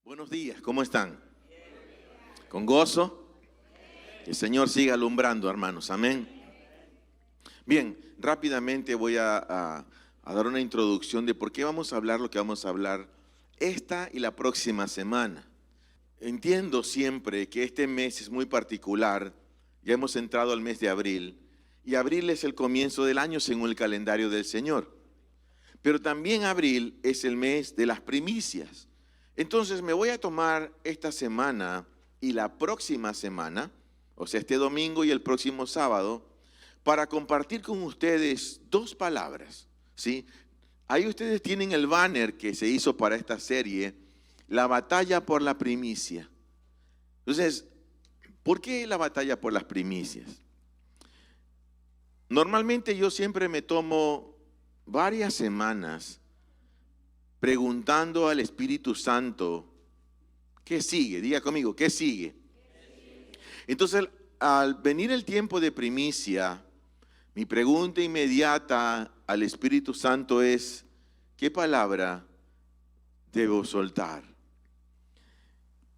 Buenos días, ¿cómo están? ¿Con gozo? Que el Señor siga alumbrando, hermanos, amén. Bien, rápidamente voy a dar una introducción de por qué vamos a hablar lo que vamos a hablar esta y la próxima semana. Entiendo siempre que este mes es muy particular, ya hemos entrado al mes de abril, y abril es el comienzo del año según el calendario del Señor. Pero también abril es el mes de las primicias. Entonces me voy a tomar esta semana y la próxima semana, o sea, este domingo y el próximo sábado, para compartir con ustedes dos palabras, ¿sí? Ahí ustedes tienen el banner que se hizo para esta serie, la batalla por la primicia. Entonces, ¿por qué la batalla por las primicias? Normalmente yo siempre me tomo varias semanas preguntando al Espíritu Santo, ¿qué sigue? Diga conmigo, ¿qué sigue? Entonces, al venir el tiempo de primicia, mi pregunta inmediata al Espíritu Santo es, ¿qué palabra debo soltar?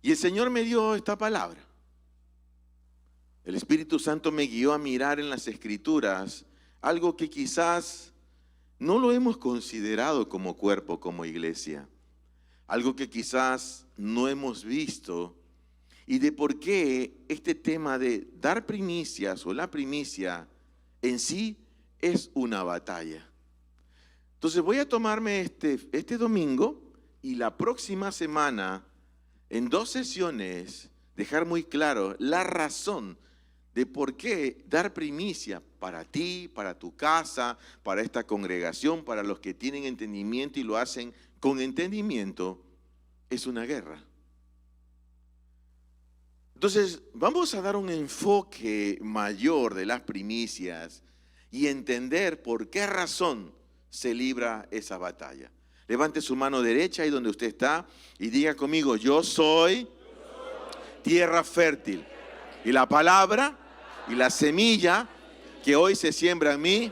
Y el Señor me dio esta palabra. El Espíritu Santo me guió a mirar en las Escrituras algo que quizás no lo hemos considerado como cuerpo, como iglesia. Algo que quizás no hemos visto. Y de por qué este tema de dar primicias o la primicia en sí es una batalla. Entonces voy a tomarme este domingo y la próxima semana en dos sesiones dejar muy claro la razón de por qué dar primicia para ti, para tu casa, para esta congregación, para los que tienen entendimiento y lo hacen con entendimiento, es una guerra. Entonces, vamos a dar un enfoque mayor de las primicias y entender por qué razón se libra esa batalla. Levante su mano derecha ahí donde usted está y diga conmigo, yo soy tierra fértil. Y la palabra y la semilla que hoy se siembra en mí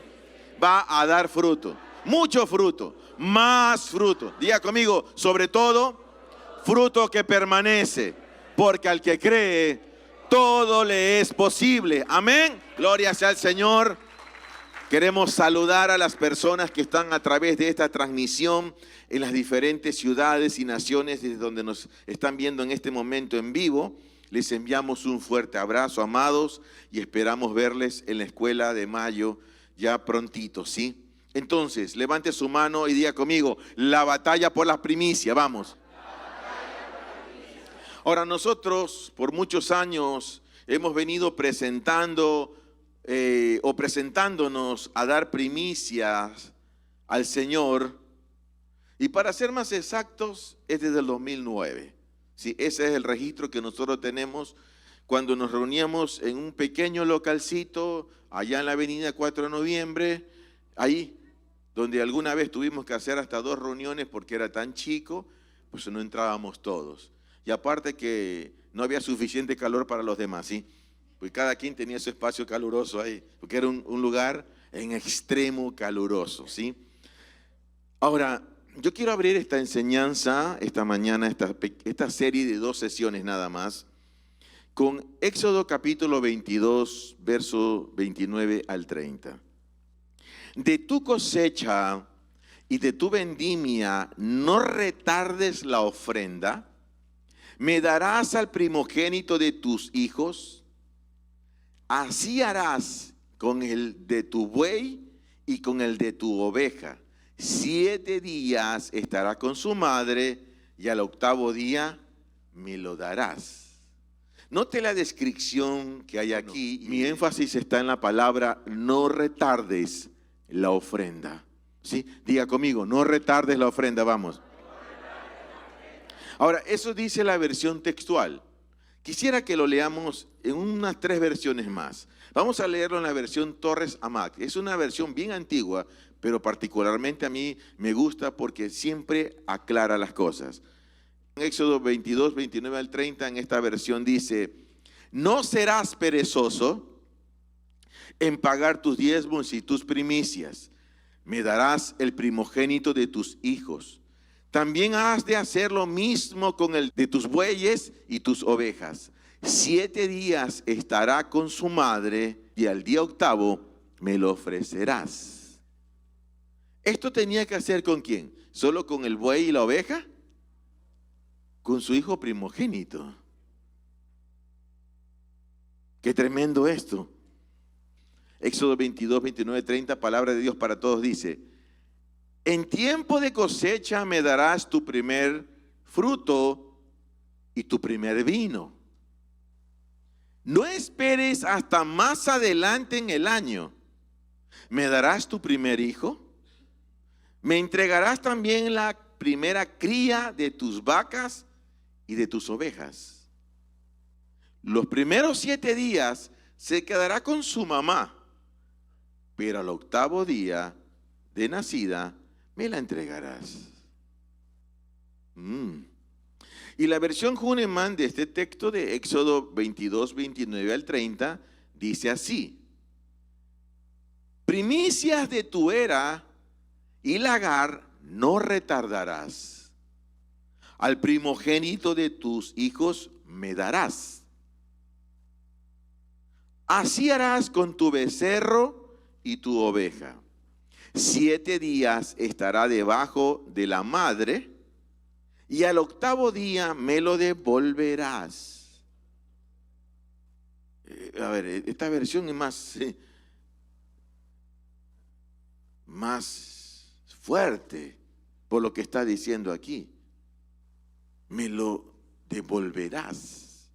va a dar fruto, mucho fruto, más fruto. Diga conmigo, sobre todo, fruto que permanece, porque al que cree, todo le es posible. Amén. Gloria sea al Señor. Queremos saludar a las personas que están a través de esta transmisión en las diferentes ciudades y naciones desde donde nos están viendo en este momento en vivo. Les enviamos un fuerte abrazo, amados, y esperamos verles en la escuela de mayo ya prontito, ¿sí? Entonces, levante su mano y diga conmigo, la batalla por las primicias, vamos. Ahora, nosotros por muchos años hemos venido presentándonos a dar primicias al Señor, y para ser más exactos, es desde el 2009. Sí, ese es el registro que nosotros tenemos cuando nos reuníamos en un pequeño localcito allá en la avenida 4 de noviembre, ahí donde alguna vez tuvimos que hacer hasta 2 reuniones porque era tan chico, pues no entrábamos todos. Y aparte que no había suficiente calor para los demás, ¿sí? Pues cada quien tenía su espacio caluroso ahí, porque era un lugar en extremo caluroso, ¿sí? Ahora, yo quiero abrir esta enseñanza esta mañana, esta serie de 2 sesiones nada más, con Éxodo capítulo 22, verso 29 al 30. De tu cosecha y de tu vendimia no retardes la ofrenda, me darás al primogénito de tus hijos, así harás con el de tu buey y con el de tu oveja. 7 días estará con su madre y al 8º día me lo darás. Note la descripción que hay aquí. Mi énfasis está en la palabra no retardes la ofrenda. ¿Sí? Diga conmigo, no retardes la ofrenda, vamos. Ahora, eso dice la versión textual. Quisiera que lo leamos en unas 3 versiones más. Vamos a leerlo en la versión Torres Amat. Es una versión bien antigua, pero particularmente a mí me gusta porque siempre aclara las cosas. En Éxodo 22, 29 al 30, en esta versión dice, no serás perezoso en pagar tus diezmos y tus primicias. Me darás el primogénito de tus hijos. También has de hacer lo mismo con el de tus bueyes y tus ovejas. 7 días estará con su madre y al día octavo me lo ofrecerás. ¿Esto tenía que hacer con quién? ¿Solo con el buey y la oveja? Con su hijo primogénito. Qué tremendo esto. Éxodo 22, 29, 30, palabra de Dios para todos dice: en tiempo de cosecha me darás tu primer fruto y tu primer vino. No esperes hasta más adelante en el año. ¿Me darás tu primer hijo? ¿Me entregarás también la primera cría de tus vacas y de tus ovejas? Los primeros 7 días se quedará con su mamá, pero al octavo día de nacida me la entregarás. Y la versión Huneman de este texto de Éxodo 22, 29 al 30 dice así: primicias de tu era y lagar no retardarás. Al primogénito de tus hijos me darás. Así harás con tu becerro y tu oveja. 7 días estará debajo de la madre y al octavo día me lo devolverás. A ver, esta versión es más fuerte por lo que está diciendo aquí. Me lo devolverás.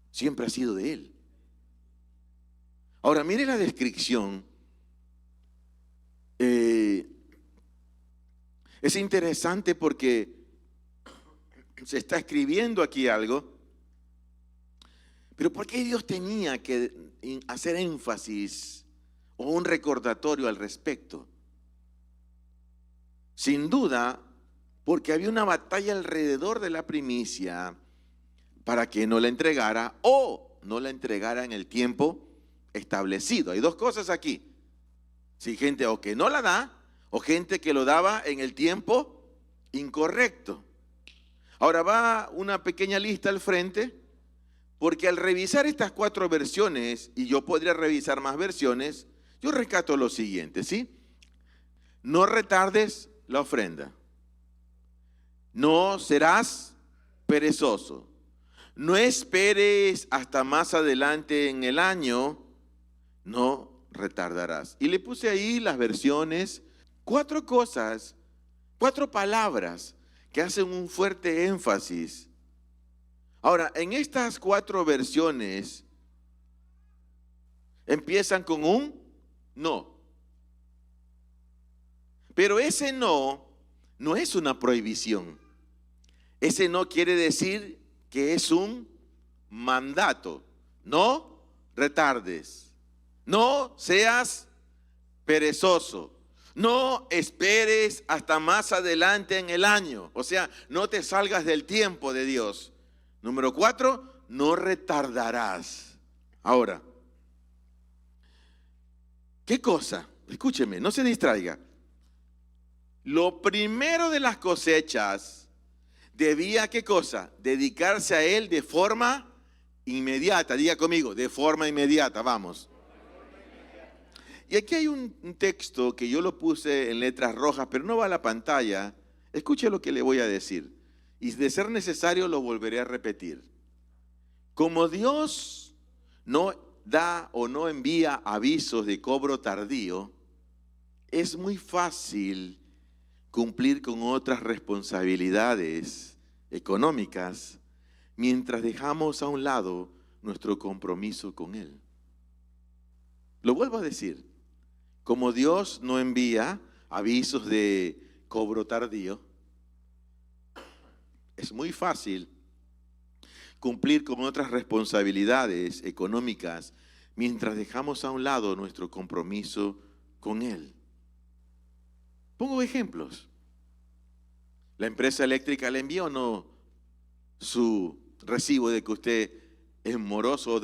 Siempre ha sido de él. Ahora, mire la descripción. Es interesante porque se está escribiendo aquí algo. Pero ¿por qué Dios tenía que hacer énfasis o un recordatorio al respecto? Sin duda, porque había una batalla alrededor de la primicia para que no la entregara o no la entregara en el tiempo establecido. Hay dos cosas aquí. Si gente o que no la da o gente que lo daba en el tiempo incorrecto. Ahora va una pequeña lista al frente, porque al revisar estas 4 versiones, y yo podría revisar más versiones, yo rescato lo siguiente, ¿sí? No retardes la ofrenda. No serás perezoso. No esperes hasta más adelante en el año. No retardarás. Y le puse ahí las versiones, 4 cosas, 4 palabras que hacen un fuerte énfasis. Ahora, en estas 4 versiones empiezan con un no. Pero ese no es una prohibición. Ese no quiere decir que es un mandato. No retardes. No seas perezoso. No esperes hasta más adelante en el año. O sea, no te salgas del tiempo de Dios. Número 4, no retardarás. Ahora, ¿qué cosa? Escúcheme, no se distraiga. Lo primero de las cosechas debía, ¿qué cosa? Dedicarse a él de forma inmediata. Diga conmigo, de forma inmediata, vamos. Y aquí hay un texto que yo lo puse en letras rojas, pero no va a la pantalla. Escuche lo que le voy a decir. Y de ser necesario lo volveré a repetir. Como Dios no da o no envía avisos de cobro tardío, es muy fácil cumplir con otras responsabilidades económicas mientras dejamos a un lado nuestro compromiso con Él. Lo vuelvo a decir. Como Dios no envía avisos de cobro tardío, es muy fácil cumplir con otras responsabilidades económicas mientras dejamos a un lado nuestro compromiso con Él. Pongo ejemplos. ¿La empresa eléctrica le envía o no su recibo de que usted es moroso o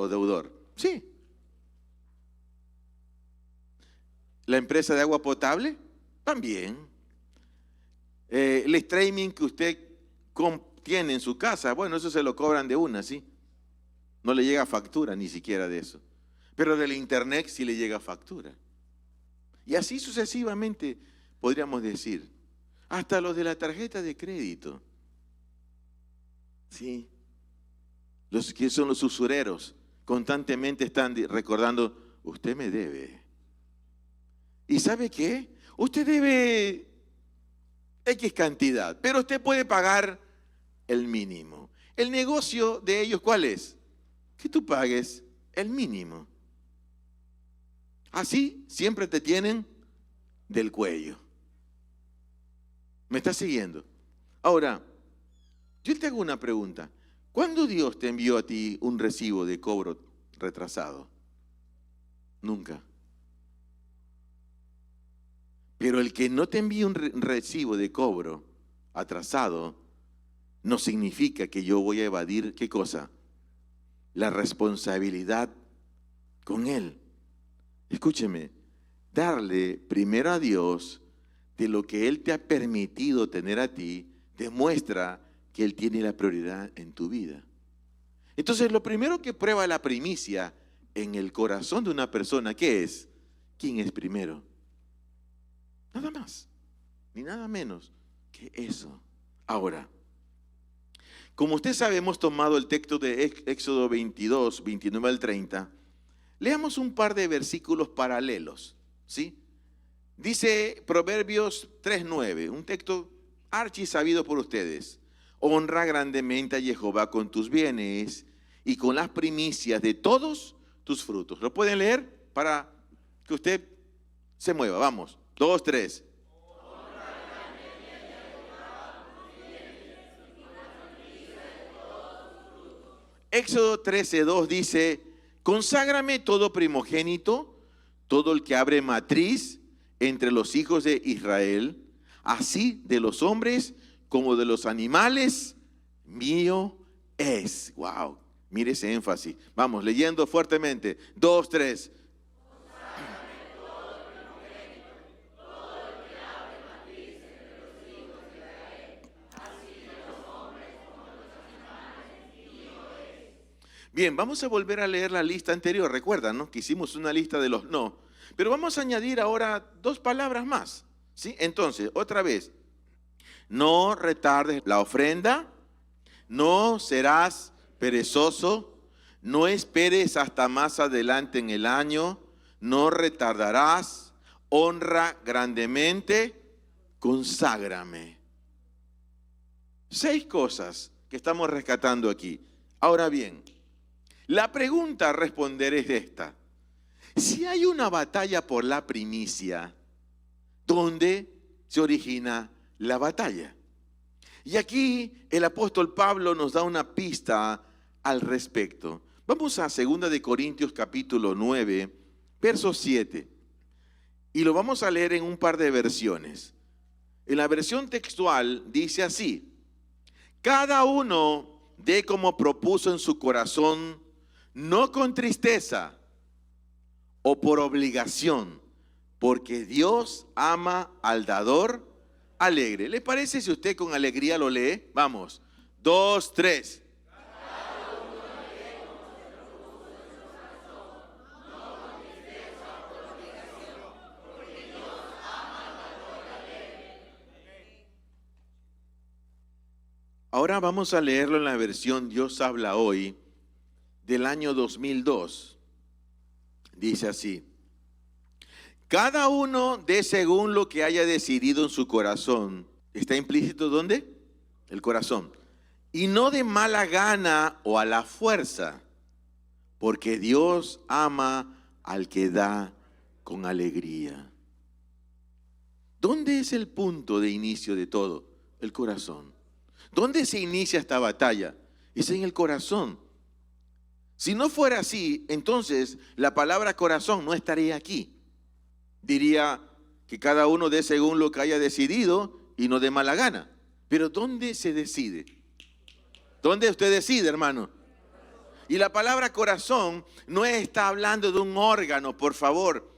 deudor? Sí. ¿La empresa de agua potable? También. El streaming que usted tiene en su casa, bueno, eso se lo cobran de una, ¿sí? No le llega factura ni siquiera de eso. Pero del internet sí le llega factura. Y así sucesivamente podríamos decir. Hasta los de la tarjeta de crédito. ¿Sí? Los que son los usureros constantemente están recordando, usted me debe. ¿Y sabe qué? Usted debe X cantidad, pero usted puede pagar el mínimo. El negocio de ellos, ¿cuál es? Que tú pagues el mínimo. Así siempre te tienen del cuello. ¿Me estás siguiendo? Ahora, yo te hago una pregunta. ¿Cuándo Dios te envió a ti un recibo de cobro retrasado? Nunca. Pero el que no te envíe un recibo de cobro atrasado no significa que yo voy a evadir, ¿qué cosa? La responsabilidad con Él. Escúcheme, darle primero a Dios de lo que Él te ha permitido tener a ti, demuestra que Él tiene la prioridad en tu vida. Entonces, lo primero que prueba la primicia en el corazón de una persona, ¿qué es? ¿Quién es primero? Nada más, ni nada menos que eso. Ahora, como usted sabe, hemos tomado el texto de Éxodo 22, 29 al 30. Leamos un par de versículos paralelos, ¿sí? Dice Proverbios 3:9, un texto archi sabido por ustedes. Honra grandemente a Jehová con tus bienes y con las primicias de todos tus frutos. ¿Lo pueden leer para que usted se mueva? Vamos, 2, 3. Éxodo 13:2 dice, conságrame todo primogénito, todo el que abre matriz entre los hijos de Israel, así de los hombres como de los animales, mío es. Wow, mire ese énfasis. Vamos, leyendo fuertemente. 2, 3. Bien, vamos a volver a leer la lista anterior. Recuerdan, ¿no? Que hicimos una lista de los no. Pero vamos a añadir ahora 2 palabras más, ¿sí? Entonces, otra vez. No retardes la ofrenda. No serás perezoso. No esperes hasta más adelante en el año. No retardarás. Honra grandemente. Conságrame. 6 cosas que estamos rescatando aquí. Ahora bien, la pregunta a responder es esta. Si hay una batalla por la primicia, ¿dónde se origina la batalla? Y aquí el apóstol Pablo nos da una pista al respecto. Vamos a 2 de Corintios capítulo 9, verso 7. Y lo vamos a leer en un par de versiones. En la versión textual dice así: cada uno dé como propuso en su corazón, no con tristeza o por obligación, porque Dios ama al dador alegre. ¿Le parece si usted con alegría lo lee? Vamos, 2, 3. Ahora vamos a leerlo en la versión Dios habla hoy del año 2002. Dice así: cada uno dé según lo que haya decidido en su corazón. ¿Está implícito dónde? El corazón. Y no de mala gana o a la fuerza, porque Dios ama al que da con alegría. ¿Dónde es el punto de inicio de todo? El corazón. ¿Dónde se inicia esta batalla? Es en el corazón. Si no fuera así, entonces la palabra corazón no estaría aquí. Diría que cada uno dé según lo que haya decidido y no de mala gana. Pero ¿dónde se decide? ¿Dónde usted decide, hermano? Y la palabra corazón no está hablando de un órgano, por favor.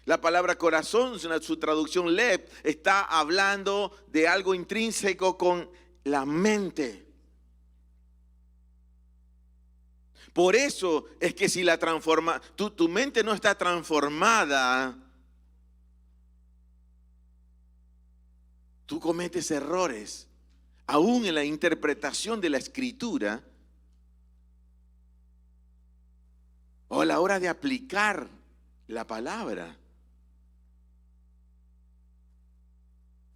La palabra corazón, en su traducción lev, está hablando de algo intrínseco con la mente. Por eso es que si tu mente no está transformada, tú cometes errores, aún en la interpretación de la Escritura o a la hora de aplicar la palabra.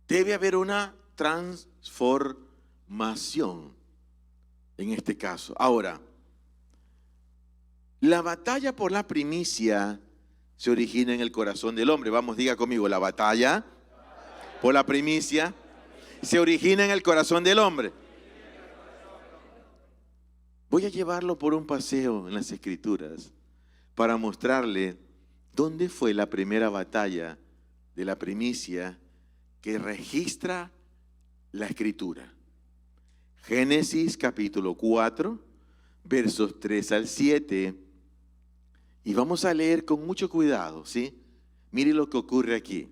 Debe haber una transformación en este caso. Ahora, la batalla por la primicia se origina en el corazón del hombre. Vamos, diga conmigo, la batalla por la primicia se origina en el corazón del hombre. Voy a llevarlo por un paseo en las Escrituras para mostrarle dónde fue la primera batalla de la primicia que registra la Escritura. Génesis capítulo 4, versos 3 al 7. Y vamos a leer con mucho cuidado, ¿sí? Mire lo que ocurre aquí.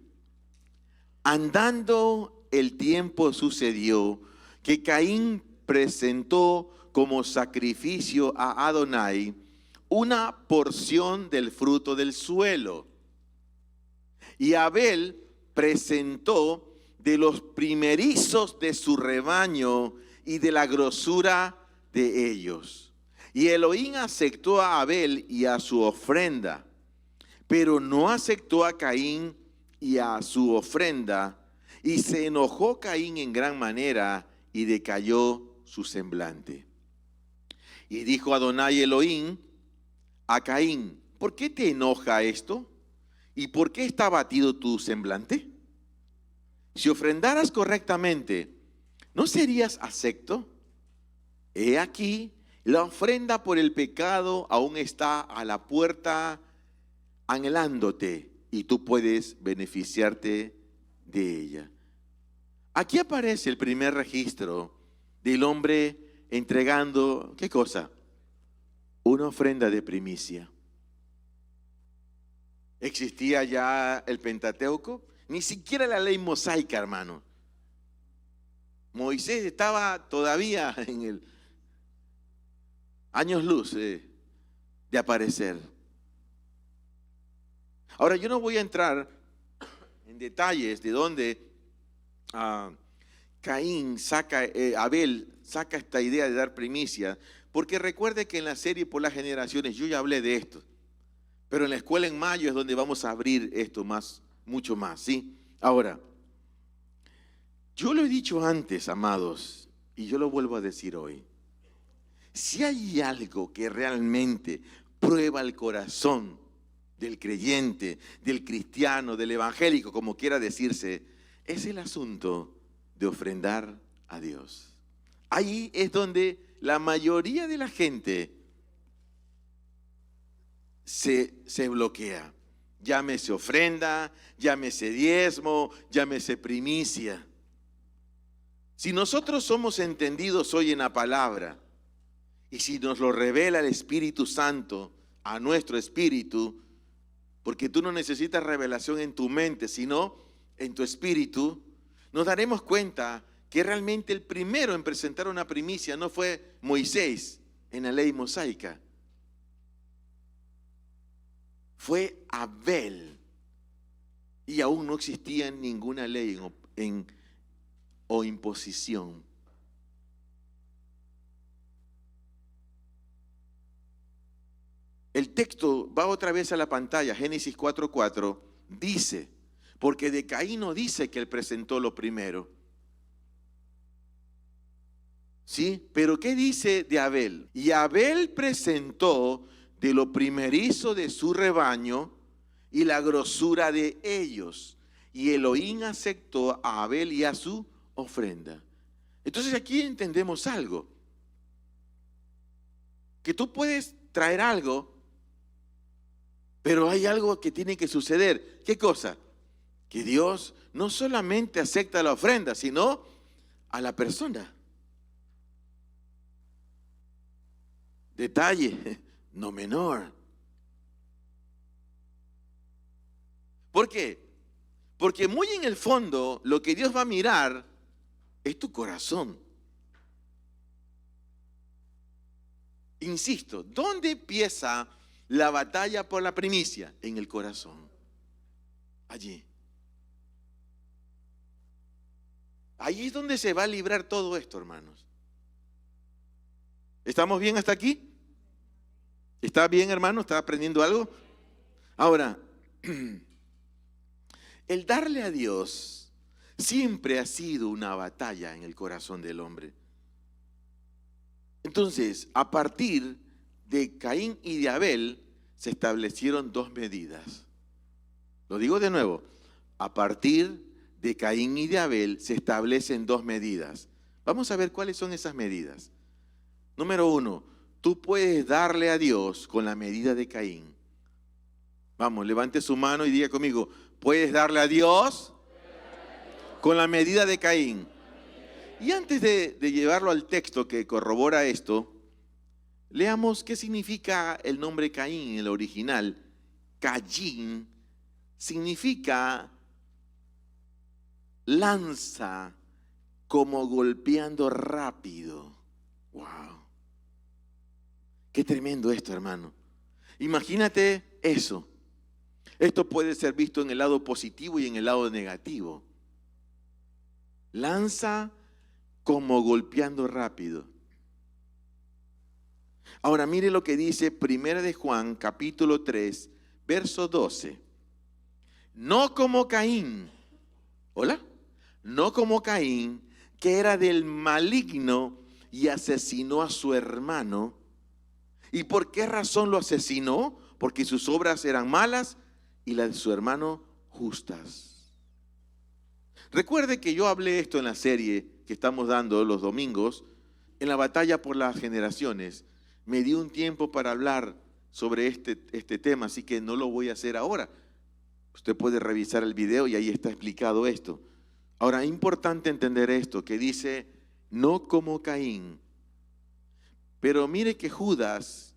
Andando el tiempo sucedió que Caín presentó como sacrificio a Adonai una porción del fruto del suelo. Y Abel presentó de los primerizos de su rebaño y de la grosura de ellos. Y Elohim aceptó a Abel y a su ofrenda, pero no aceptó a Caín y a su ofrenda. Y se enojó Caín en gran manera y decayó su semblante. Y dijo Adonai Elohim a Caín: ¿por qué te enoja esto? ¿Y por qué está abatido tu semblante? Si ofrendaras correctamente, ¿no serías acepto? He aquí, la ofrenda por el pecado aún está a la puerta anhelándote, y tú puedes beneficiarte de ella. Aquí aparece el primer registro del hombre entregando, ¿qué cosa? Una ofrenda de primicia. ¿Existía ya el Pentateuco? Ni siquiera la ley mosaica, hermano. Moisés estaba todavía en el años luz de aparecer. Ahora, yo no voy a entrar en detalles de dónde Abel saca esta idea de dar primicia, porque recuerde que en la serie Por las Generaciones yo ya hablé de esto, pero en la escuela en mayo es donde vamos a abrir esto mucho más, ¿sí? Ahora, yo lo he dicho antes, amados, y yo lo vuelvo a decir hoy. Si hay algo que realmente prueba el corazón del creyente, del cristiano, del evangélico, como quiera decirse, es el asunto de ofrendar a Dios. Ahí es donde la mayoría de la gente se bloquea. Llámese ofrenda, llámese diezmo, llámese primicia. Si nosotros somos entendidos hoy en la palabra, y si nos lo revela el Espíritu Santo a nuestro espíritu, porque tú no necesitas revelación en tu mente, sino en tu espíritu, nos daremos cuenta que realmente el primero en presentar una primicia no fue Moisés en la ley mosaica. Fue Abel. Y aún no existía ninguna ley o imposición. El texto va otra vez a la pantalla, Génesis 4:4, dice, porque de Caín no dice que él presentó lo primero. ¿Sí? Pero ¿qué dice de Abel? Y Abel presentó de lo primerizo de su rebaño y la grosura de ellos. Y Elohim aceptó a Abel y a su ofrenda. Entonces aquí entendemos algo. Que tú puedes traer algo, pero hay algo que tiene que suceder. ¿Qué cosa? Que Dios no solamente acepta la ofrenda, sino a la persona. Detalle no menor. qué? Porque muy en el fondo lo que Dios va a mirar es tu corazón. Insisto, ¿dónde empieza la batalla por la primicia? En el corazón. Allí. Ahí es donde se va a librar todo esto, hermanos. ¿Estamos bien hasta aquí? ¿Está bien, hermano? ¿Está aprendiendo algo? Ahora, el darle a Dios siempre ha sido una batalla en el corazón del hombre. Entonces, a partir de Caín y de Abel se establecieron dos medidas. Lo digo de nuevo, a partir de Caín y de Abel se establecen dos medidas. Vamos a ver cuáles son esas medidas. Número uno, tú puedes darle a Dios con la medida de Caín. Vamos, levante su mano y diga conmigo, ¿puedes darle a Dios con la medida de Caín? Y antes de llevarlo al texto que corrobora esto, leamos qué significa el nombre Caín en el original. Caín significa lanza como golpeando rápido. ¡Wow! Qué tremendo esto, hermano. Imagínate eso. Esto puede ser visto en el lado positivo y en el lado negativo. Lanza como golpeando rápido. Ahora mire lo que dice 1 de Juan, capítulo 3, verso 12. No como Caín. ¿Hola? No como Caín, que era del maligno y asesinó a su hermano. ¿Y por qué razón lo asesinó? Porque sus obras eran malas y las de su hermano justas. Recuerde que yo hablé esto en la serie que estamos dando los domingos, en la batalla por las generaciones. Me di un tiempo para hablar sobre este tema, así que no lo voy a hacer ahora. Usted puede revisar el video y ahí está explicado esto. Ahora, es importante entender esto, que dice, no como Caín. Pero mire que Judas,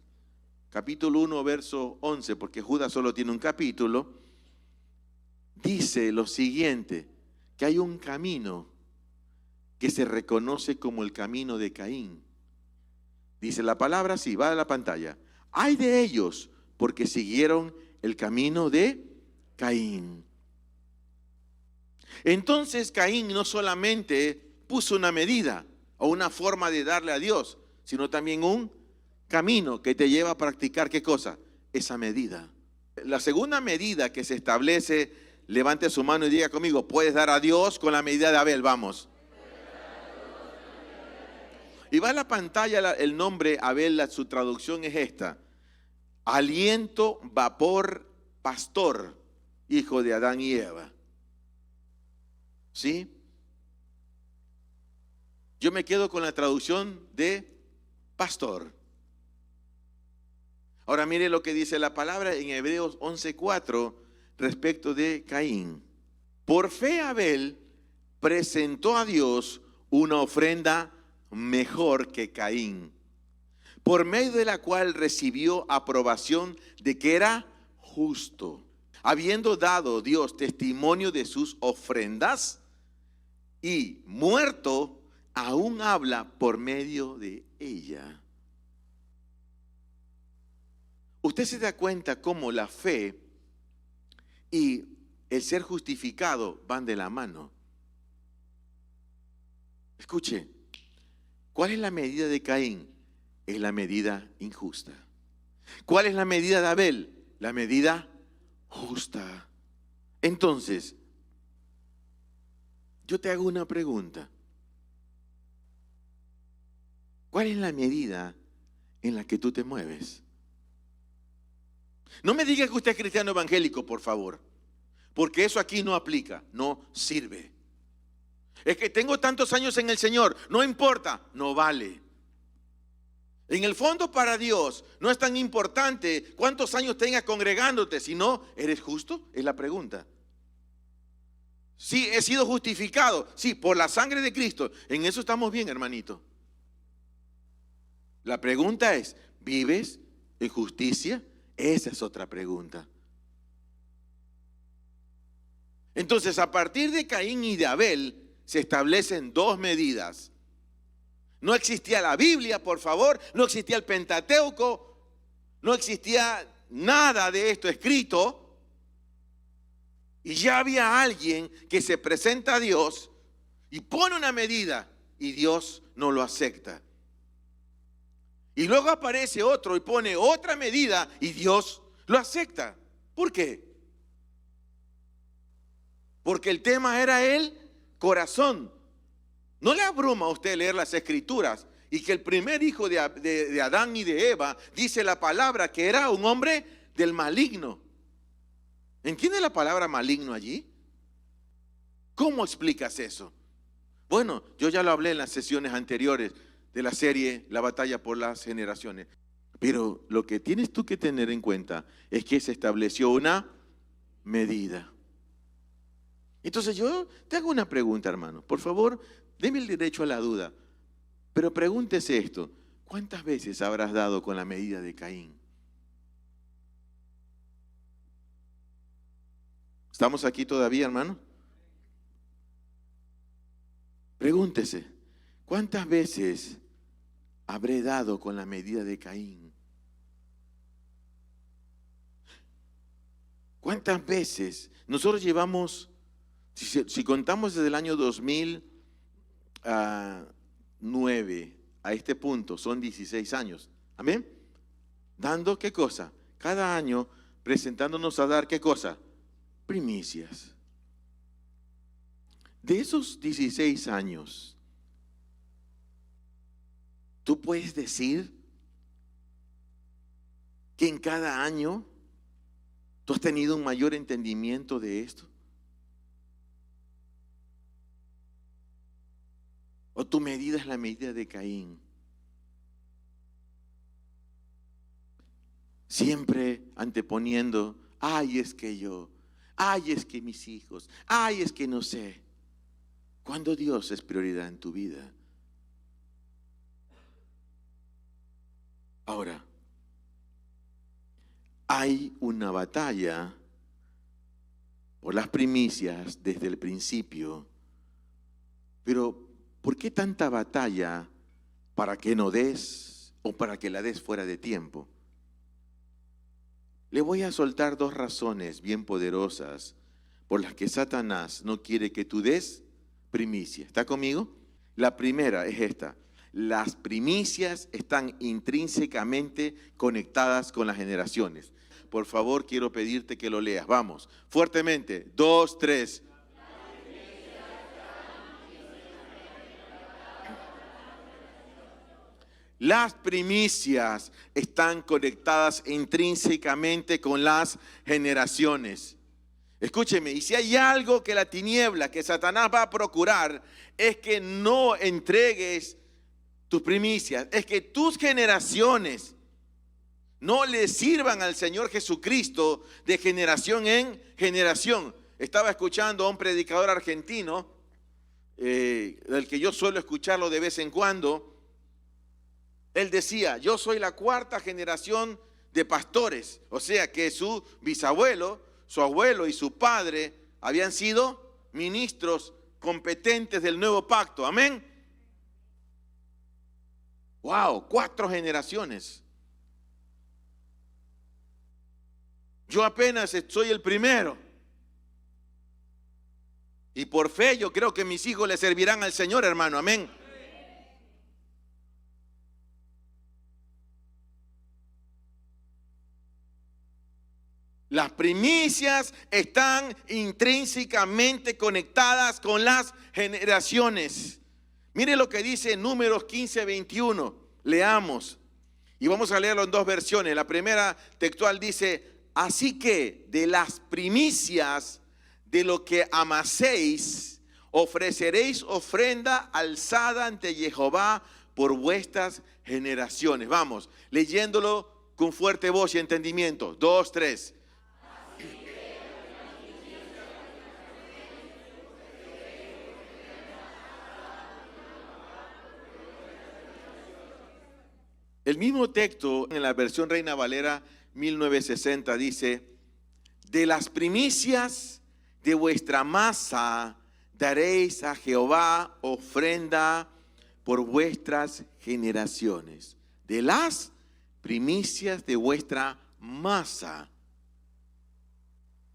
capítulo 1, verso 11, porque Judas solo tiene un capítulo, dice lo siguiente, que hay un camino que se reconoce como el camino de Caín. Dice la palabra así, va a la pantalla. Ay de ellos, porque siguieron el camino de Caín. Entonces Caín no solamente puso una medida o una forma de darle a Dios, sino también un camino que te lleva a practicar ¿qué cosa? Esa medida. La segunda medida que se establece, levante su mano y diga conmigo, puedes dar a Dios con la medida de Abel, vamos. Y va a la pantalla el nombre Abel, su traducción es esta. Aliento, vapor, pastor, hijo de Adán y Eva. ¿Sí? Yo me quedo con la traducción de pastor. Ahora mire lo que dice la palabra en Hebreos 11:4 respecto de Caín. Por fe Abel presentó a Dios una ofrenda mejor que Caín, por medio de la cual recibió aprobación de que era justo, habiendo dado Dios testimonio de sus ofrendas, y muerto aún habla por medio de ella. Usted se da cuenta cómo la fe y el ser justificado van de la mano. Escuche, ¿cuál es la medida de Caín? Es la medida injusta. ¿Cuál es la medida de Abel? La medida justa. Entonces, yo te hago una pregunta. ¿Cuál es la medida en la que tú te mueves? No me diga que usted es cristiano evangélico, por favor, porque eso aquí no aplica, no sirve. Es que tengo tantos años en el Señor, no importa, no vale. En el fondo para Dios no es tan importante cuántos años tengas congregándote, sino, ¿eres justo? Es la pregunta. Sí, he sido justificado, sí, por la sangre de Cristo. En eso estamos bien, hermanito. La pregunta es, ¿vives en justicia? Esa es otra pregunta. Entonces, a partir de Caín y de Abel, se establecen dos medidas. No existía la Biblia, por favor, no existía el Pentateuco, no existía nada de esto escrito. Y ya había alguien que se presenta a Dios y pone una medida y Dios no lo acepta. Y luego aparece otro y pone otra medida y Dios lo acepta. ¿Por qué? Porque el tema era el corazón. ¿No le abruma a usted leer las Escrituras y que el primer hijo de Adán y de Eva dice la palabra que era un hombre del maligno? ¿Entiende la palabra maligno allí? ¿Cómo explicas eso? Bueno, yo ya lo hablé en las sesiones anteriores de la serie La batalla por las generaciones. Pero lo que tienes tú que tener en cuenta es que se estableció una medida. Entonces yo te hago una pregunta, hermano. Por favor, deme el derecho a la duda. Pero pregúntese esto. ¿Cuántas veces habrás dado con la medida de Caín? ¿Estamos aquí todavía, hermano? Pregúntese. ¿Cuántas veces habré dado con la medida de Caín? ¿Cuántas veces? Nosotros llevamos, si contamos desde el año 2009 a este punto, son 16 años. ¿Amén? Dando, ¿qué cosa? Cada año presentándonos a dar, ¿qué cosa? Primicias. De esos 16 años, ¿tú puedes decir que en cada año tú has tenido un mayor entendimiento de esto? ¿O tu medida es la medida de Caín? Siempre anteponiendo, ay, es que yo, ay, es que mis hijos, ay, es que no sé. ¿Cuándo Dios es prioridad en tu vida? Ahora, hay una batalla por las primicias desde el principio, pero ¿por qué tanta batalla para que no des o para que la des fuera de tiempo? Le voy a soltar dos razones bien poderosas por las que Satanás no quiere que tú des primicia. ¿Está conmigo? La primera es esta. Las primicias están intrínsecamente conectadas con las generaciones. Por favor, quiero pedirte que lo leas. Vamos, fuertemente. 2, 3. Las primicias están conectadas intrínsecamente con las generaciones. Escúcheme, y si hay algo que la tiniebla, que Satanás va a procurar, es que no entregues tus primicias, es que tus generaciones no le sirvan al Señor Jesucristo de generación en generación. Estaba escuchando a un predicador argentino, del que yo suelo escucharlo de vez en cuando. Él decía, yo soy la cuarta generación de pastores, o sea que su bisabuelo, su abuelo y su padre habían sido ministros competentes del nuevo pacto. Amén. Wow, 4 generaciones. Yo apenas soy el primero. Y por fe yo creo que mis hijos le servirán al Señor, hermano. Amén. Las primicias están intrínsecamente conectadas con las generaciones. Mire lo que dice Números 15:21. Leamos. Y vamos a leerlo en 2 versiones. La primera textual dice, así que de las primicias de lo que amaséis, ofreceréis ofrenda alzada ante Jehová por vuestras generaciones. Vamos, leyéndolo con fuerte voz y entendimiento. 2, 3. El mismo texto en la versión Reina Valera 1960 dice, de las primicias de vuestra masa daréis a Jehová ofrenda por vuestras generaciones, de las primicias de vuestra masa.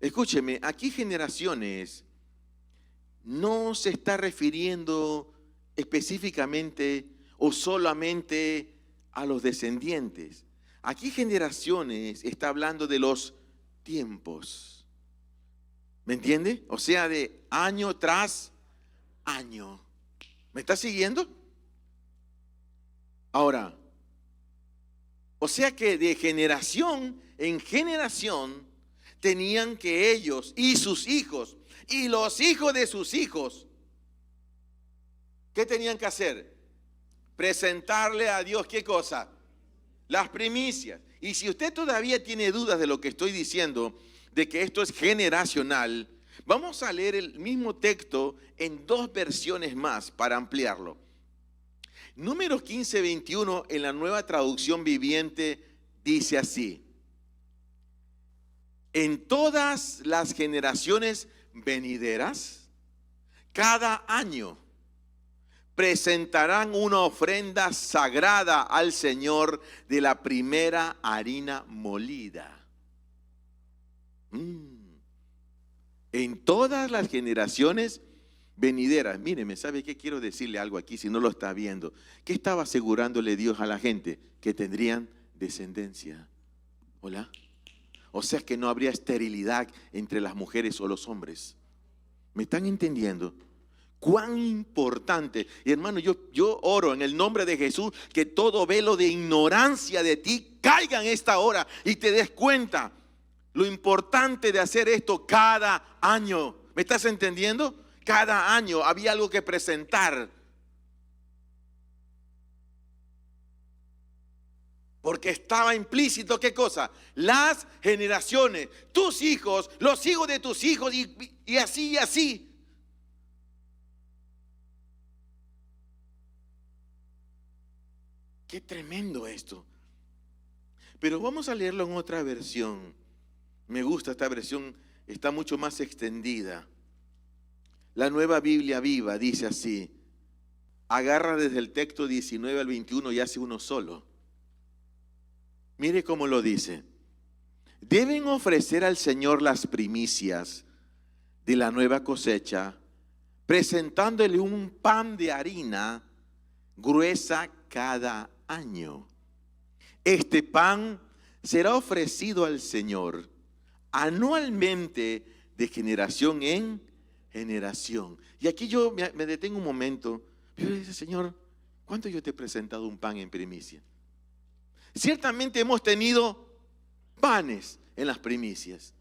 Escúcheme, aquí generaciones no se está refiriendo específicamente o solamente a los descendientes. Aquí generaciones está hablando de los tiempos. ¿Me entiende? O sea, de año tras año. ¿Me está siguiendo? Ahora, o sea que de generación en generación tenían que ellos y sus hijos y los hijos de sus hijos, ¿qué tenían que hacer? Presentarle a Dios, ¿qué cosa? Las primicias. Y si usted todavía tiene dudas de lo que estoy diciendo, de que esto es generacional, vamos a leer el mismo texto en dos versiones más para ampliarlo. Números 15:21 en la Nueva Traducción Viviente dice así: en todas las generaciones venideras, cada año presentarán una ofrenda sagrada al Señor de la primera harina molida. En todas las generaciones venideras. Míreme, ¿sabe qué? Quiero decirle algo aquí si no lo está viendo. ¿Qué estaba asegurándole Dios a la gente? Que tendrían descendencia. ¿Hola? O sea que no habría esterilidad entre las mujeres o los hombres. ¿Me están entendiendo? Cuán importante. Y hermano, yo oro en el nombre de Jesús que todo velo de ignorancia de ti caiga en esta hora y te des cuenta lo importante de hacer esto cada año. ¿Me estás entendiendo? Cada año había algo que presentar. Porque estaba implícito, ¿qué cosa? Las generaciones, tus hijos, los hijos de tus hijos y así y así. Qué tremendo esto. Pero vamos a leerlo en otra versión. Me gusta esta versión, está mucho más extendida. La Nueva Biblia Viva dice así. Agarra desde el texto 19 al 21 y hace uno solo. Mire cómo lo dice. Deben ofrecer al Señor las primicias de la nueva cosecha, presentándole un pan de harina gruesa cada año. Este pan será ofrecido al Señor anualmente de generación en generación. Y aquí yo me detengo un momento. Yo le digo, Señor, ¿cuánto yo te he presentado un pan en primicia? Ciertamente hemos tenido panes en las primicias,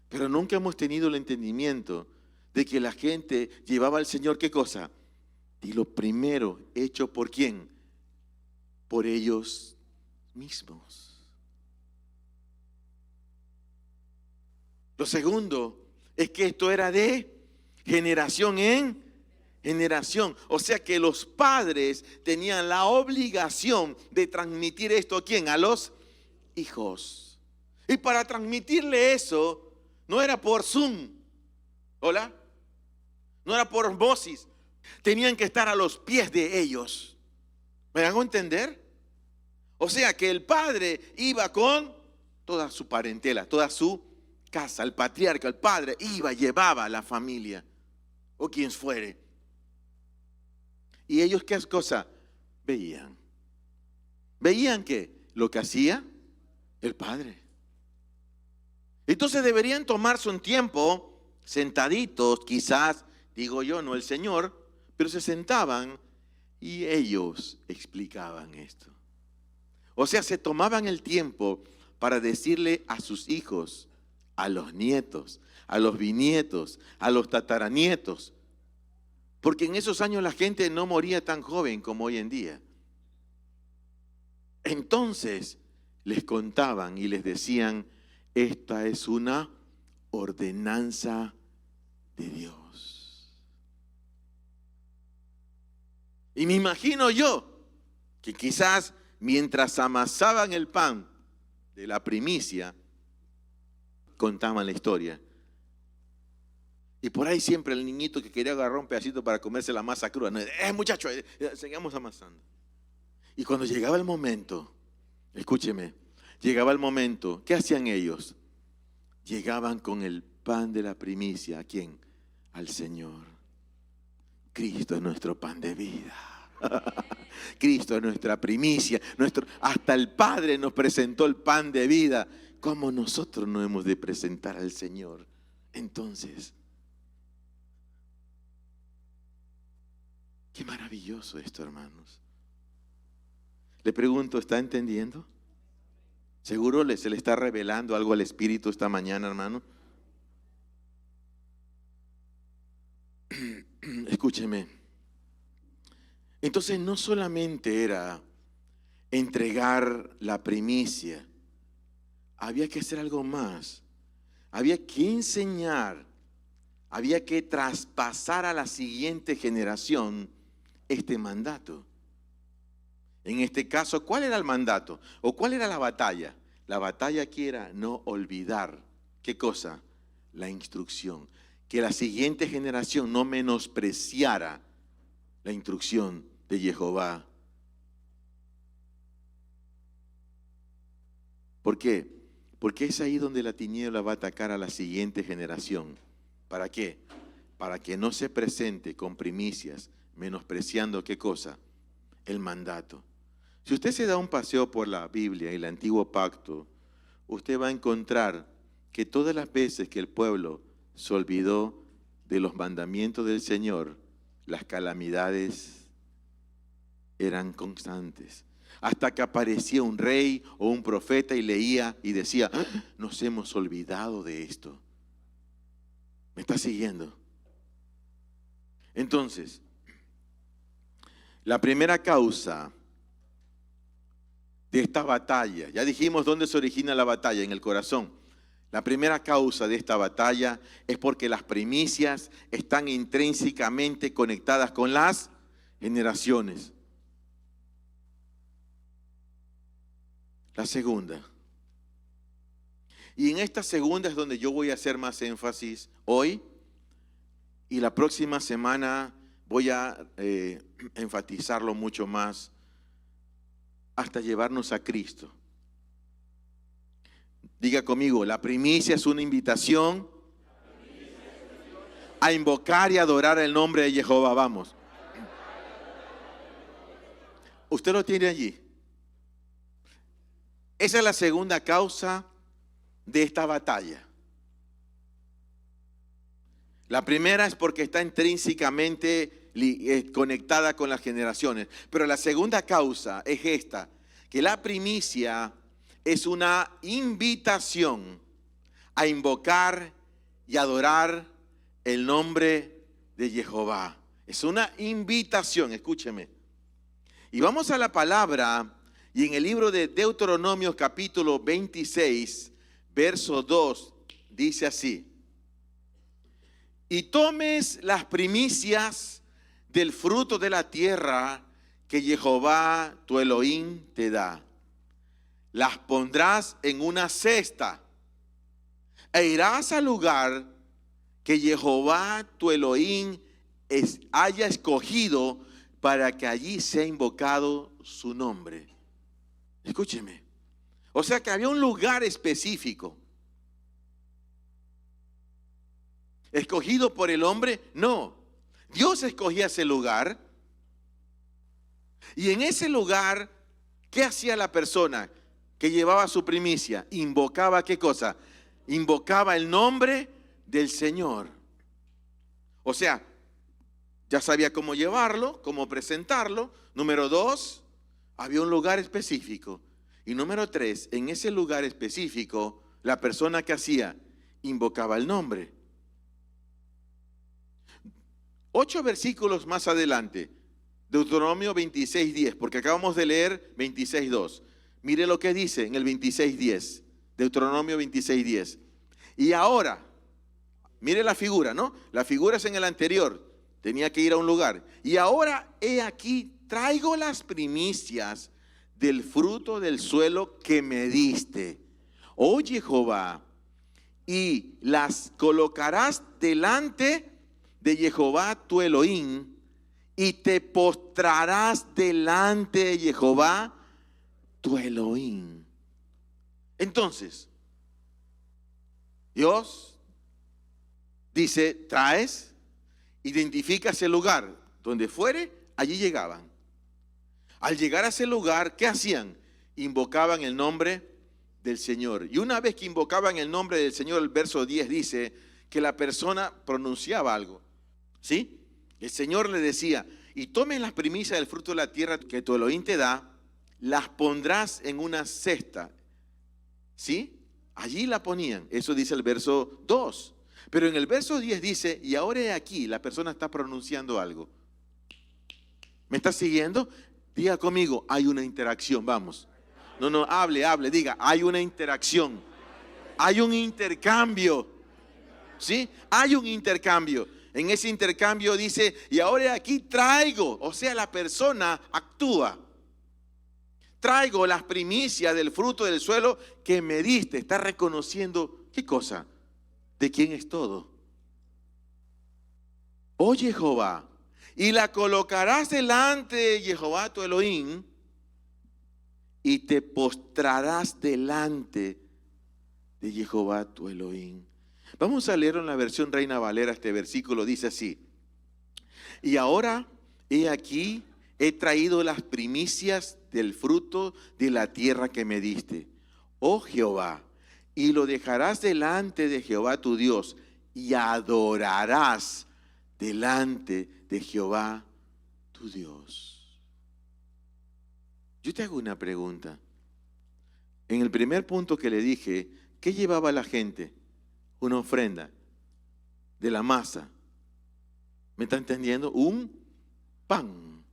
pero nunca hemos tenido el entendimiento de que la gente llevaba al Señor, ¿qué cosa? Y lo primero hecho por ¿quién? Por ellos mismos. Lo segundo es que esto era de generación en generación. O sea que los padres tenían la obligación de transmitir esto ¿a quién? A los hijos. Y para transmitirle eso, no era por Zoom. ¿Hola? No era por osmosis. Tenían que estar a los pies de ellos. ¿Me hago entender? O sea que el padre iba con toda su parentela, toda su casa, el patriarca, el padre, llevaba a la familia o quien fuere. Y ellos, ¿qué cosa? Veían. ¿Veían qué? Lo que hacía el padre. Entonces deberían tomarse un tiempo, sentaditos, quizás, digo yo, no el Señor, pero se sentaban y ellos explicaban esto. O sea, se tomaban el tiempo para decirle a sus hijos, a los nietos, a los bisnietos, a los tataranietos, porque en esos años la gente no moría tan joven como hoy en día. Entonces les contaban y les decían, esta es una ordenanza de Dios. Y me imagino yo que quizás mientras amasaban el pan de la primicia, contaban la historia. Y por ahí siempre el niñito que quería agarrar un pedacito para comerse la masa cruda. No, muchacho, seguíamos amasando. Y cuando llegaba el momento, escúcheme, llegaba el momento, ¿qué hacían ellos? Llegaban con el pan de la primicia. ¿A quién? Al Señor. Cristo es nuestro pan de vida. Cristo es nuestra primicia. Hasta el Padre nos presentó el pan de vida. ¿Cómo nosotros no hemos de presentar al Señor? Entonces, qué maravilloso esto, hermanos. Le pregunto, ¿está entendiendo? ¿Seguro se le está revelando algo al Espíritu esta mañana, hermano? Escúcheme. Entonces no solamente era entregar la primicia, había que hacer algo más. Había que enseñar, había que traspasar a la siguiente generación este mandato. En este caso, ¿cuál era el mandato? ¿O cuál era la batalla? La batalla aquí era no olvidar. ¿Qué cosa? La instrucción. Que la siguiente generación no menospreciara la instrucción de Jehová. ¿Por qué? Porque es ahí donde la tiniebla va a atacar a la siguiente generación. ¿Para qué? Para que no se presente con primicias, menospreciando ¿qué cosa? El mandato. Si usted se da un paseo por la Biblia y el Antiguo Pacto, usted va a encontrar que todas las veces que el pueblo se olvidó de los mandamientos del Señor, las calamidades eran constantes. Hasta que aparecía un rey o un profeta y leía y decía, nos hemos olvidado de esto. ¿Me está siguiendo? Entonces, la primera causa de esta batalla, ya dijimos dónde se origina la batalla, en el corazón. La primera causa de esta batalla es porque las primicias están intrínsecamente conectadas con las generaciones. La segunda. Y en esta segunda es donde yo voy a hacer más énfasis hoy, y la próxima semana voy a enfatizarlo mucho más hasta llevarnos a Cristo. Diga conmigo, la primicia es una invitación a invocar y adorar el nombre de Jehová. Vamos. Usted lo tiene allí. Esa es la segunda causa de esta batalla. La primera es porque está intrínsecamente conectada con las generaciones. Pero la segunda causa es esta, que la primicia es una invitación a invocar y adorar el nombre de Jehová. Es una invitación, escúcheme. Y vamos a la palabra, y en el libro de Deuteronomio capítulo 26, verso 2, dice así: y tomes las primicias del fruto de la tierra que Jehová tu Elohim te da. Las pondrás en una cesta e irás al lugar que Jehová tu Elohim haya escogido para que allí sea invocado su nombre. Escúcheme. O sea que había un lugar específico. ¿Escogido por el hombre? No. Dios escogía ese lugar. Y en ese lugar, ¿qué hacía la persona que llevaba su primicia? Invocaba ¿qué cosa? Invocaba el nombre del Señor. O sea, ya sabía cómo llevarlo, cómo presentarlo. Número 2, había un lugar específico. Y número 3, en ese lugar específico, la persona que hacía, invocaba el nombre. 8 versículos más adelante, Deuteronomio 26:10, porque acabamos de leer 26:2. Mire lo que dice en el 26:10, Deuteronomio 26:10. Y ahora, mire la figura, ¿no? La figura es en el anterior, tenía que ir a un lugar. Y ahora, he aquí, traigo las primicias del fruto del suelo que me diste, oh Jehová, y las colocarás delante de Jehová tu Elohim y te postrarás delante de Jehová tu Elohim. Entonces, Dios dice, traes, identificas el lugar donde fuere, allí llegaban. Al llegar a ese lugar, ¿qué hacían? Invocaban el nombre del Señor. Y una vez que invocaban el nombre del Señor, el verso 10 dice que la persona pronunciaba algo. ¿Sí? El Señor le decía, y tomen las primicias del fruto de la tierra que tu Elohim te da, las pondrás en una cesta. ¿Sí? Allí la ponían. Eso dice el verso 2. Pero en el verso 10 dice, y ahora he aquí, la persona está pronunciando algo. ¿Me está siguiendo? Diga conmigo, hay una interacción, vamos. No, hable, diga, hay una interacción. Hay un intercambio. ¿Sí? Hay un intercambio. En ese intercambio dice, y ahora aquí traigo, o sea, la persona actúa. Traigo las primicias del fruto del suelo que me diste. Está reconociendo, ¿qué cosa? ¿De quién es todo? Oh Jehová, y la colocarás delante de Jehová tu Elohim y te postrarás delante de Jehová tu Elohim. Vamos a leer en la versión Reina Valera este versículo, dice así: y ahora, he aquí, he traído las primicias del fruto de la tierra que me diste, oh Jehová, y lo dejarás delante de Jehová tu Dios, y adorarás delante de Jehová tu Dios. Yo te hago una pregunta. En el primer punto que le dije, ¿qué llevaba la gente? Una ofrenda de la masa. ¿Me está entendiendo? Un pan.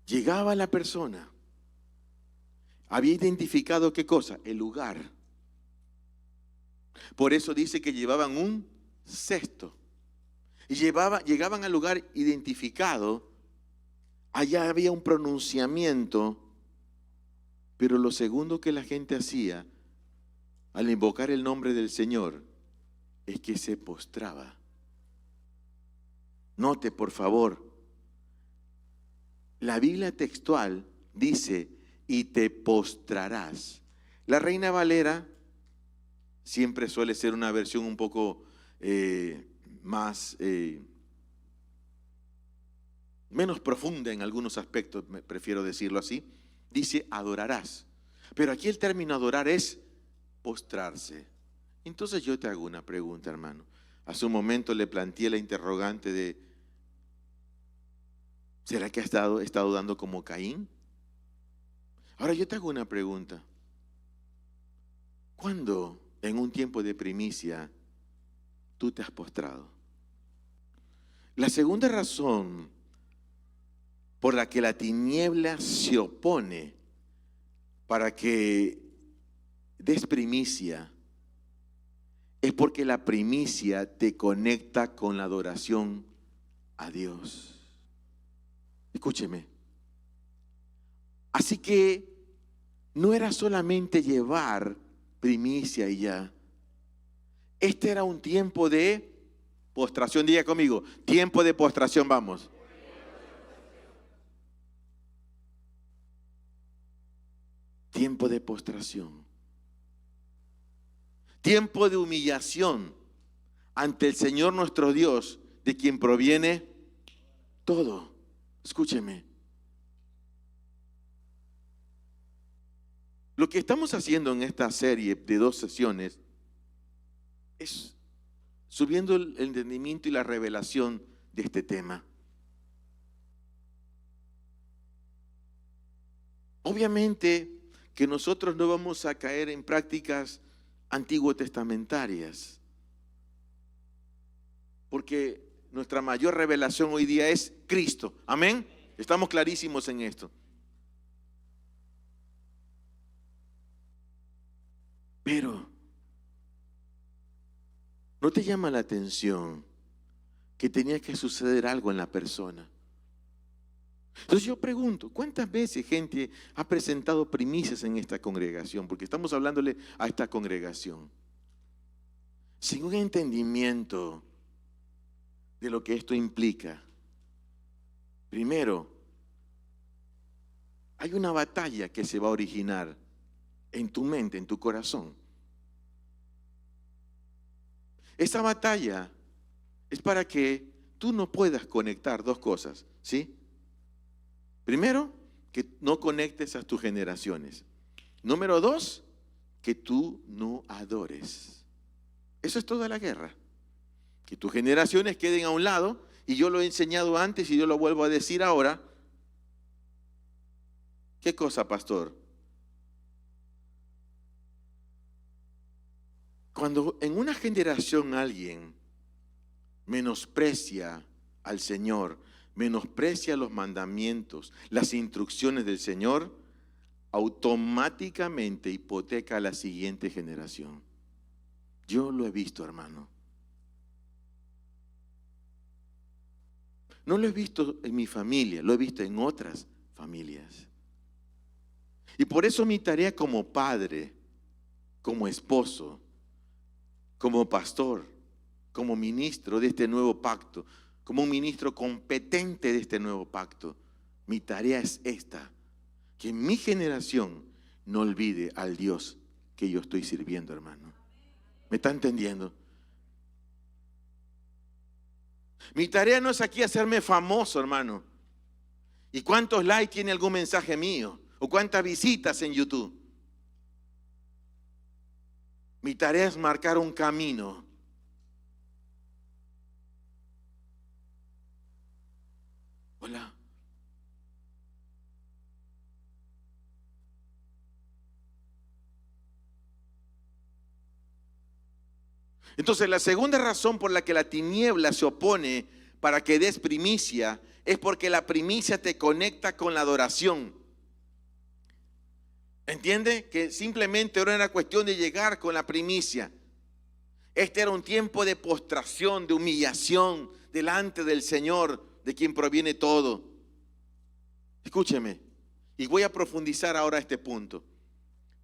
Llegaba la persona. Había identificado ¿qué cosa? El lugar. Por eso dice que llevaban un cesto. Y llegaban al lugar identificado. Allá había un pronunciamiento. Pero lo segundo que la gente hacía al invocar el nombre del Señor es que se postraba. Note, por favor, la Biblia textual dice, y te postrarás. La Reina Valera siempre suele ser una versión un poco más, menos profunda en algunos aspectos, prefiero decirlo así. Dice, adorarás. Pero aquí el término adorar es postrarse. Entonces yo te hago una pregunta, hermano. Hace un momento le planteé la interrogante de, ¿será que ha estado dando como Caín? Ahora yo te hago una pregunta. ¿Cuándo en un tiempo de primicia tú te has postrado? La segunda razón por la que la tiniebla se opone para que des primicia es porque la primicia te conecta con la adoración a Dios. Escúcheme. Así que no era solamente llevar primicia y ya. Este era un tiempo de postración. Diga conmigo, tiempo de postración, vamos. Tiempo de postración. Tiempo de humillación ante el Señor nuestro Dios, de quien proviene todo. Escúcheme. Lo que estamos haciendo en esta serie de 2 sesiones es subiendo el entendimiento y la revelación de este tema. Obviamente que nosotros no vamos a caer en prácticas antiguo testamentarias, porque nuestra mayor revelación hoy día es Cristo. Amén. Estamos clarísimos en esto. Pero ¿no te llama la atención que tenía que suceder algo en la persona? Entonces yo pregunto, ¿cuántas veces gente ha presentado primicias en esta congregación? Porque estamos hablándole a esta congregación. Sin un entendimiento de lo que esto implica. Primero, hay una batalla que se va a originar en tu mente, en tu corazón. Esa batalla es para que tú no puedas conectar dos cosas, ¿sí? Primero, que no conectes a tus generaciones. Número dos, que tú no adores. Eso es toda la guerra. Que tus generaciones queden a un lado, y yo lo he enseñado antes y yo lo vuelvo a decir ahora. ¿Qué cosa, pastor? Cuando en una generación alguien menosprecia al Señor, menosprecia los mandamientos, las instrucciones del Señor, automáticamente hipoteca a la siguiente generación. Yo lo he visto, hermano. No lo he visto en mi familia, lo he visto en otras familias. Y por eso mi tarea como padre, como esposo, como pastor, como ministro de este nuevo pacto, como un ministro competente de este nuevo pacto, mi tarea es esta: que mi generación no olvide al Dios que yo estoy sirviendo, hermano. ¿Me está entendiendo? Mi tarea no es aquí hacerme famoso, hermano. ¿Y cuántos likes tiene algún mensaje mío? ¿O cuántas visitas en YouTube? Mi tarea es marcar un camino. Hola. Entonces, la segunda razón por la que la tiniebla se opone para que des primicia es porque la primicia te conecta con la adoración. ¿Entiende? Que simplemente ahora era cuestión de llegar con la primicia. Este era un tiempo de postración, de humillación delante del Señor, de quien proviene todo. Escúcheme, y voy a profundizar ahora este punto.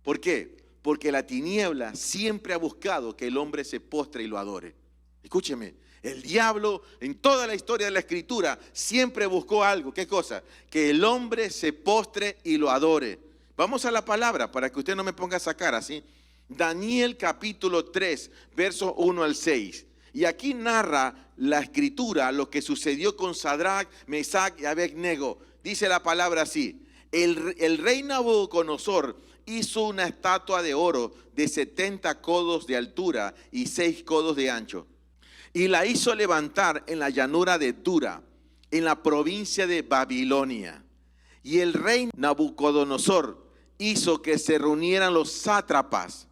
¿Por qué? Porque la tiniebla siempre ha buscado que el hombre se postre y lo adore. Escúcheme, el diablo en toda la historia de la Escritura siempre buscó algo. ¿Qué cosa? Que el hombre se postre y lo adore. Vamos a la palabra para que usted no me ponga esa cara, ¿sí? Daniel capítulo 3, versos 1 al 6. Y aquí narra la Escritura lo que sucedió con Sadrach, Mesach y Abednego. Dice la palabra así: el rey Nabucodonosor hizo una estatua de oro de 70 codos de altura y 6 codos de ancho, y la hizo levantar en la llanura de Dura, en la provincia de Babilonia. Y el rey Nabucodonosor hizo que se reunieran los sátrapas,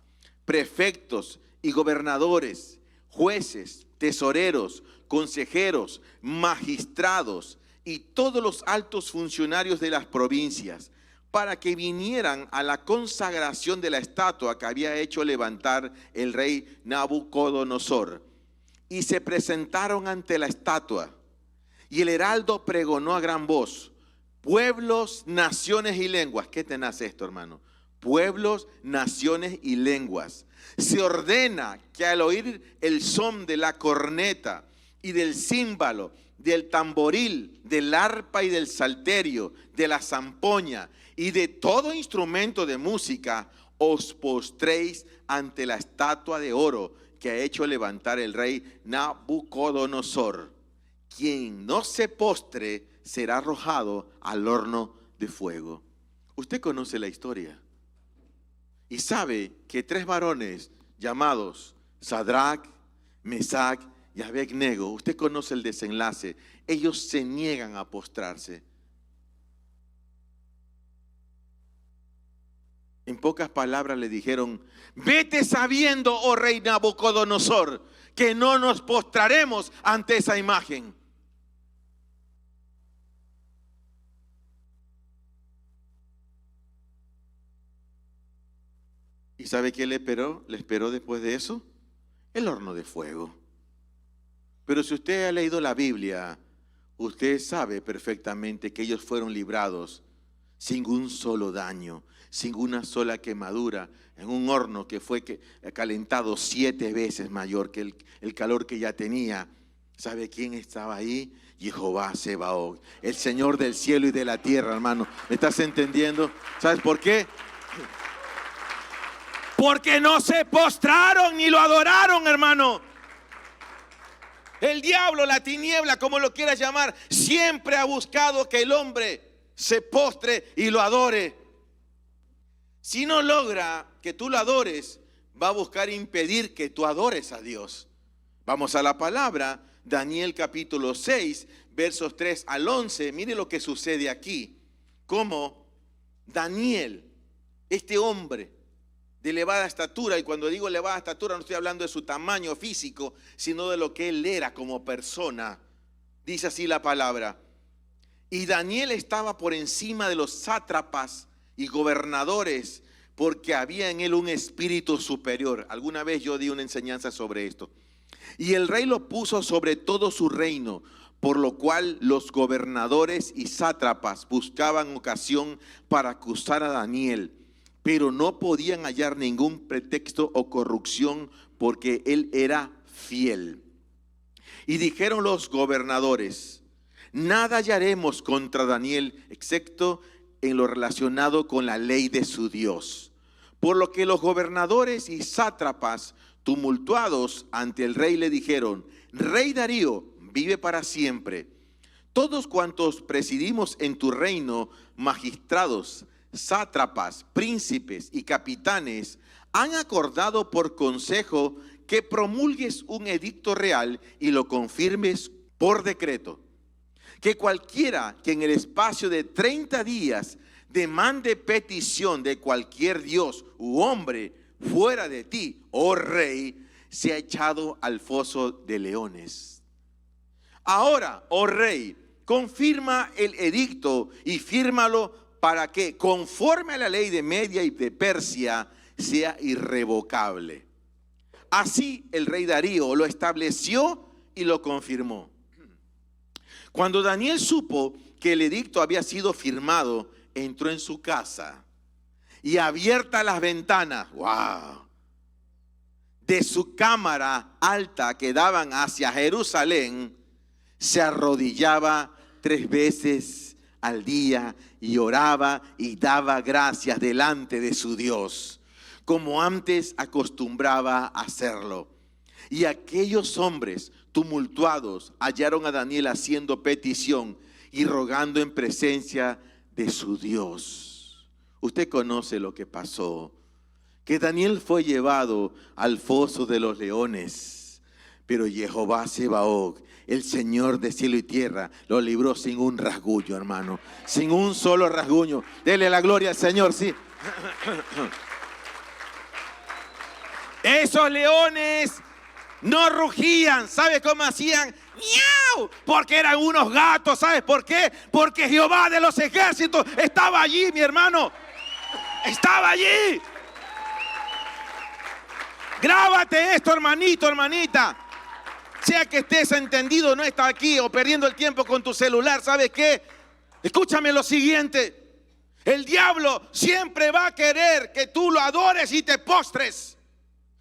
prefectos y gobernadores, jueces, tesoreros, consejeros, magistrados y todos los altos funcionarios de las provincias, para que vinieran a la consagración de la estatua que había hecho levantar el rey Nabucodonosor. Y se presentaron ante la estatua, y el heraldo pregonó a gran voz: pueblos, naciones y lenguas. ¿Qué tenaz esto, hermano? Pueblos, naciones y lenguas. Se ordena que al oír el son de la corneta y del címbalo, del tamboril, del arpa y del salterio, de la zampoña y de todo instrumento de música, os postréis ante la estatua de oro que ha hecho levantar el rey Nabucodonosor. Quien no se postre será arrojado al horno de fuego. Usted conoce la historia y sabe que 3 varones llamados Sadrach, Mesach y Abednego, usted conoce el desenlace, ellos se niegan a postrarse. En pocas palabras le dijeron: vete sabiendo, oh rey Nabucodonosor, que no nos postraremos ante esa imagen. ¿Y sabe qué le esperó? Le esperó después de eso el horno de fuego. Pero si usted ha leído la Biblia, usted sabe perfectamente que ellos fueron librados sin un solo daño, sin una sola quemadura, en un horno que fue calentado 7 veces mayor que el calor que ya tenía. ¿Sabe quién estaba ahí? Jehová Sebaot, el Señor del cielo y de la tierra, hermano. ¿Me estás entendiendo? ¿Sabes por qué? Porque no se postraron ni lo adoraron, hermano. El diablo, la tiniebla, como lo quieras llamar, siempre ha buscado que el hombre se postre y lo adore. Si no logra que tú lo adores, va a buscar impedir que tú adores a Dios. Vamos a la palabra, Daniel capítulo 6, versos 3 al 11. Mire lo que sucede aquí. Cómo Daniel, este hombre de elevada estatura, y cuando digo elevada estatura no estoy hablando de su tamaño físico, sino de lo que él era como persona. Dice así la palabra: y Daniel estaba por encima de los sátrapas y gobernadores, porque había en él un espíritu superior. Alguna vez yo di una enseñanza sobre esto. Y el rey lo puso sobre todo su reino, por lo cual los gobernadores y sátrapas buscaban ocasión para acusar a Daniel, pero no podían hallar ningún pretexto o corrupción, porque él era fiel. Y dijeron los gobernadores: nada hallaremos contra Daniel, excepto en lo relacionado con la ley de su Dios. Por lo que los gobernadores y sátrapas, tumultuados ante el rey, le dijeron: Rey Darío, vive para siempre. Todos cuantos presidimos en tu reino, magistrados, sátrapas, príncipes y capitanes, han acordado por consejo que promulgues un edicto real y lo confirmes por decreto, que cualquiera que en el espacio de 30 días demande petición de cualquier dios u hombre fuera de ti, oh rey, sea echado al foso de leones. Ahora, oh rey, confirma el edicto y fírmalo para que, conforme a la ley de Media y de Persia, sea irrevocable. Así el rey Darío lo estableció y lo confirmó. Cuando Daniel supo que el edicto había sido firmado, entró en su casa y, abiertas las ventanas, de su cámara alta que daban hacia Jerusalén, se arrodillaba 3 veces al día y oraba y daba gracias delante de su Dios, como antes acostumbraba a hacerlo. Y aquellos hombres tumultuados hallaron a Daniel haciendo petición y rogando en presencia de su Dios. Usted conoce lo que pasó, que Daniel fue llevado al foso de los leones, pero Jehová Sebaot, el Señor de cielo y tierra, lo libró sin un rasguño, hermano, sin un solo rasguño. Dele la gloria al Señor, sí. Esos leones no rugían. ¿Sabe cómo hacían? ¡Miau! Porque eran unos gatos. ¿Sabes por qué? Porque Jehová de los ejércitos estaba allí, mi hermano. Estaba allí. Grábate esto, hermanito, hermanita. Sea que estés entendido, no estás aquí o perdiendo el tiempo con tu celular. ¿Sabes qué? Escúchame lo siguiente. El diablo siempre va a querer que tú lo adores y te postres.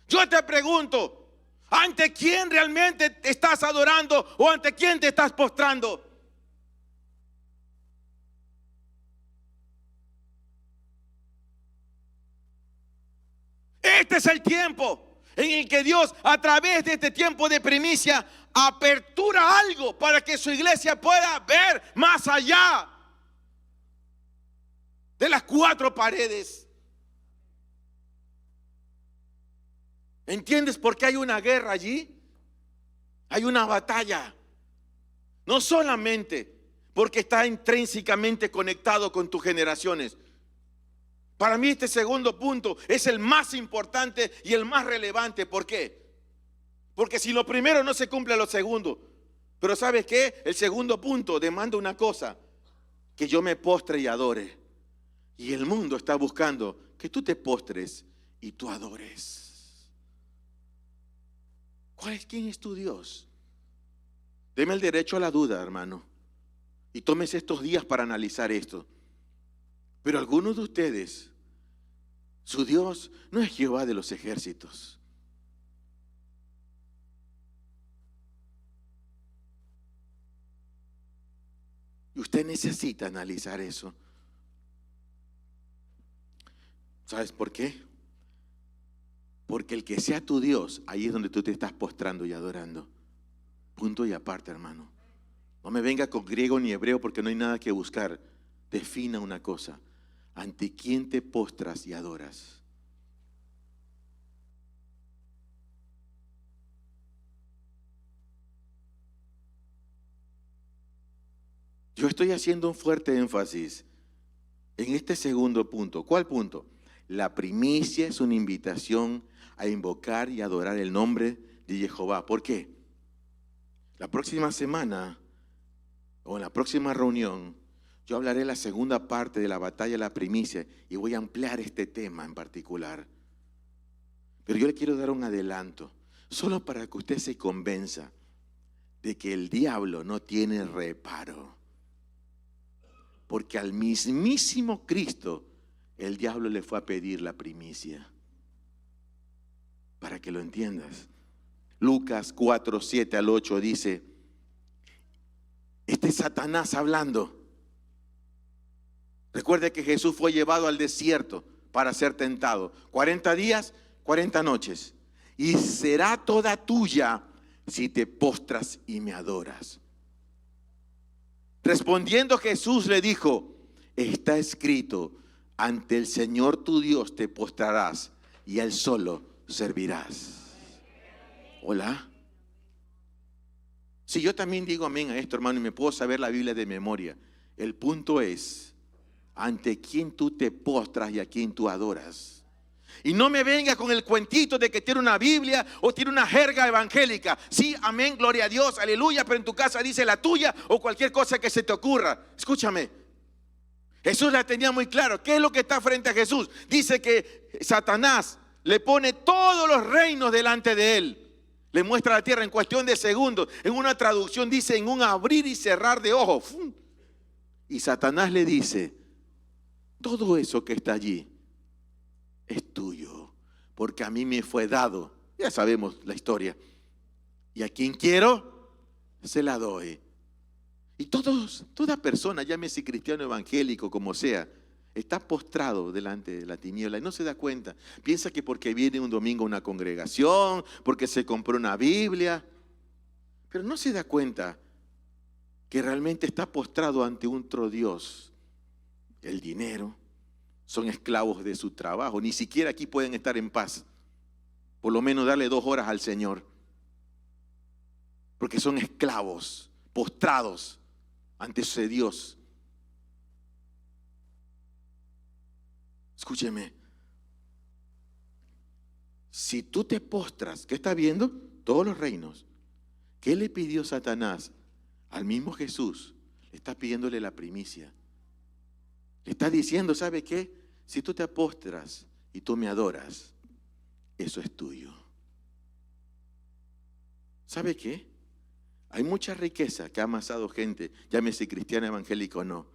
Yo te pregunto, ¿ante quién realmente te estás adorando o ante quién te estás postrando? Este es el tiempo en el que Dios, a través de este tiempo de primicia, apertura algo para que su iglesia pueda ver más allá de las 4 paredes. ¿Entiendes por qué hay una guerra allí? Hay una batalla. No solamente porque está intrínsecamente conectado con tus generaciones. Para mí este segundo punto es el más importante y el más relevante. ¿Por qué? Porque si lo primero no se cumple, lo segundo. Pero ¿sabes qué? El segundo punto demanda una cosa: que yo me postre y adore. Y el mundo está buscando que tú te postres y tú adores. ¿Quién es tu Dios? Deme el derecho a la duda, hermano. Y tómese estos días para analizar esto. Pero algunos de ustedes, su Dios no es Jehová de los ejércitos. Y usted necesita analizar eso. ¿Sabes por qué? Porque el que sea tu Dios, ahí es donde tú te estás postrando y adorando. Punto y aparte, hermano. No me venga con griego ni hebreo porque no hay nada que buscar. Defina una cosa. ¿Ante quién te postras y adoras? Yo estoy haciendo un fuerte énfasis en este segundo punto. ¿Cuál punto? La primicia es una invitación a invocar y adorar el nombre de Jehová. ¿Por qué? La próxima semana o en la próxima reunión yo hablaré la segunda parte de la batalla de la primicia y voy a ampliar este tema en particular. Pero yo le quiero dar un adelanto, solo para que usted se convenza de que el diablo no tiene reparo. Porque al mismísimo Cristo el diablo le fue a pedir la primicia. Para que lo entiendas. Lucas 4, 7 al 8 dice, este es Satanás hablando. Recuerde que Jesús fue llevado al desierto para ser tentado. 40 días, 40 noches. Y será toda tuya si te postras y me adoras. Respondiendo Jesús le dijo, está escrito, ante el Señor tu Dios te postrarás y a Él solo servirás. Hola. Si yo también digo amén a esto, hermano, y me puedo saber la Biblia de memoria. El punto es, ante quién tú te postras y a quién tú adoras. Y no me venga con el cuentito de que tiene una Biblia o tiene una jerga evangélica. Sí, amén, gloria a Dios, aleluya, pero en tu casa dice la tuya o cualquier cosa que se te ocurra. Escúchame, Jesús la tenía muy claro. ¿Qué es lo que está frente a Jesús? Dice que Satanás le pone todos los reinos delante de él. Le muestra la tierra en cuestión de segundos. En una traducción dice en un abrir y cerrar de ojos. Y Satanás le dice, todo eso que está allí es tuyo, porque a mí me fue dado. Ya sabemos la historia. Y a quien quiero, se la doy. Y toda persona, llámese cristiano evangélico, como sea, está postrado delante de la tiniebla y no se da cuenta. Piensa que porque viene un domingo a una congregación, porque se compró una Biblia, pero no se da cuenta que realmente está postrado ante otro Dios. El dinero, son esclavos de su trabajo, ni siquiera aquí pueden estar en paz. Por lo menos darle 2 horas al Señor, porque son esclavos, postrados ante ese Dios. Escúcheme, si tú te postras, ¿qué está viendo? Todos los reinos. ¿Qué le pidió Satanás al mismo Jesús? Le está pidiéndole la primicia. Le está diciendo, ¿sabe qué? Si tú te postras y tú me adoras, eso es tuyo. ¿Sabe qué? Hay mucha riqueza que ha amasado gente, llámese cristiana, evangélica o no,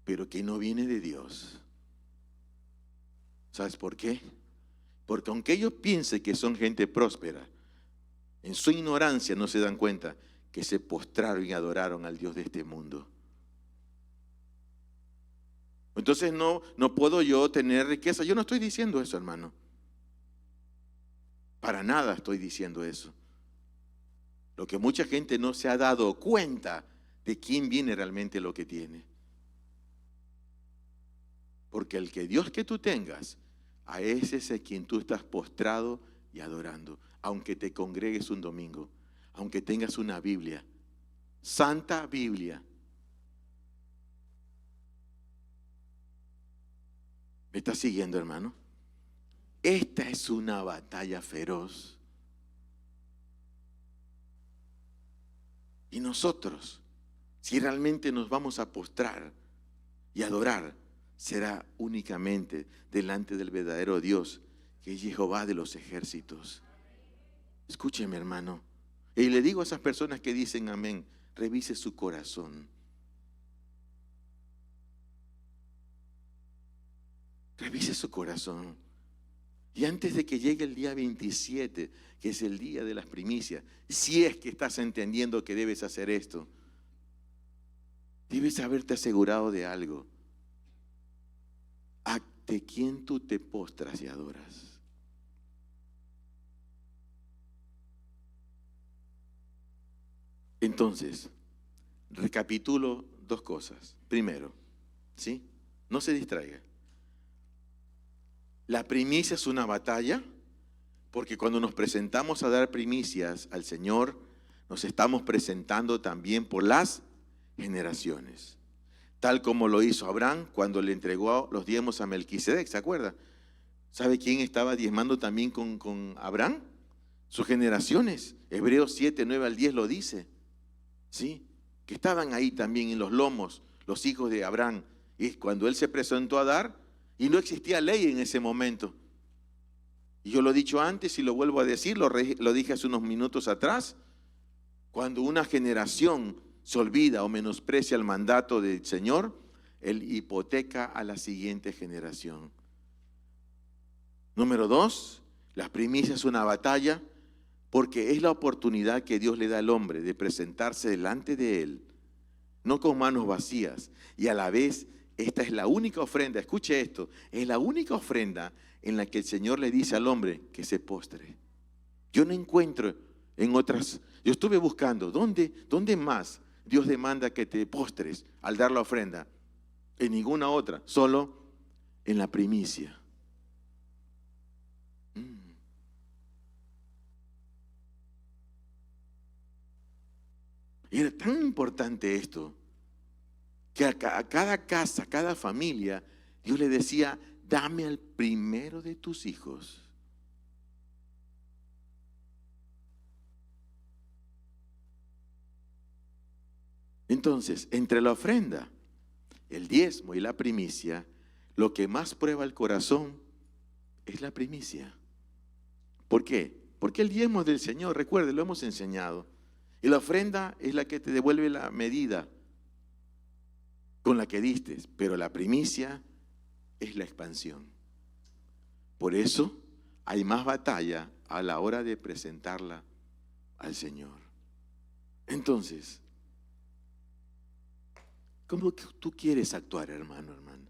pero que no viene de Dios. ¿Sabes por qué? Porque aunque ellos piensen que son gente próspera, en su ignorancia no se dan cuenta que se postraron y adoraron al Dios de este mundo. Entonces no puedo yo tener riqueza. Yo no estoy diciendo eso, hermano. Para nada estoy diciendo eso. Lo que mucha gente no se ha dado cuenta de quién viene realmente lo que tiene. Porque el que Dios que tú tengas, a ese es a quien tú estás postrado y adorando. Aunque te congregues un domingo, aunque tengas una Biblia, Santa Biblia. ¿Me estás siguiendo, hermano? Esta es una batalla feroz. Y nosotros, si realmente nos vamos a postrar y adorar, será únicamente delante del verdadero Dios, que es Jehová de los ejércitos. Escúcheme, hermano. Y le digo a esas personas que dicen amén, revise su corazón. Revise su corazón. Y antes de que llegue el día 27, que es el día de las primicias, si es que estás entendiendo que debes hacer esto, debes haberte asegurado de algo. ¿Ante quién tú te postras y adoras? Entonces, recapitulo dos cosas. Primero, ¿sí? No se distraiga. La primicia es una batalla, porque cuando nos presentamos a dar primicias al Señor, nos estamos presentando también por las generaciones. Tal como lo hizo Abraham cuando le entregó los diezmos a Melquisedec, ¿se acuerda? ¿Sabe quién estaba diezmando también con Abraham? Sus generaciones. Hebreos 7, 9 al 10 lo dice. ¿Sí? Que estaban ahí también en los lomos, los hijos de Abraham. Y cuando él se presentó a dar, y no existía ley en ese momento. Y yo lo he dicho antes y lo vuelvo a decir, lo dije hace unos minutos atrás. Cuando una generación se olvida o menosprecia el mandato del Señor, Él hipoteca a la siguiente generación. Número 2, las primicias es una batalla porque es la oportunidad que Dios le da al hombre de presentarse delante de Él, no con manos vacías, y a la vez esta es la única ofrenda, escuche esto, es la única ofrenda en la que el Señor le dice al hombre que se postre. Yo no encuentro en otras, yo estuve buscando, ¿dónde más Dios demanda que te postres al dar la ofrenda? En ninguna otra, solo en la primicia. Y era tan importante esto, que a cada casa, a cada familia, Dios le decía, dame al primero de tus hijos. Entonces, entre la ofrenda, el diezmo y la primicia, lo que más prueba el corazón es la primicia. ¿Por qué? Porque el diezmo es del Señor, recuerde, lo hemos enseñado. Y la ofrenda es la que te devuelve la medida con la que diste, pero la primicia es la expansión. Por eso hay más batalla a la hora de presentarla al Señor. Entonces, ¿cómo tú quieres actuar, hermano, hermana?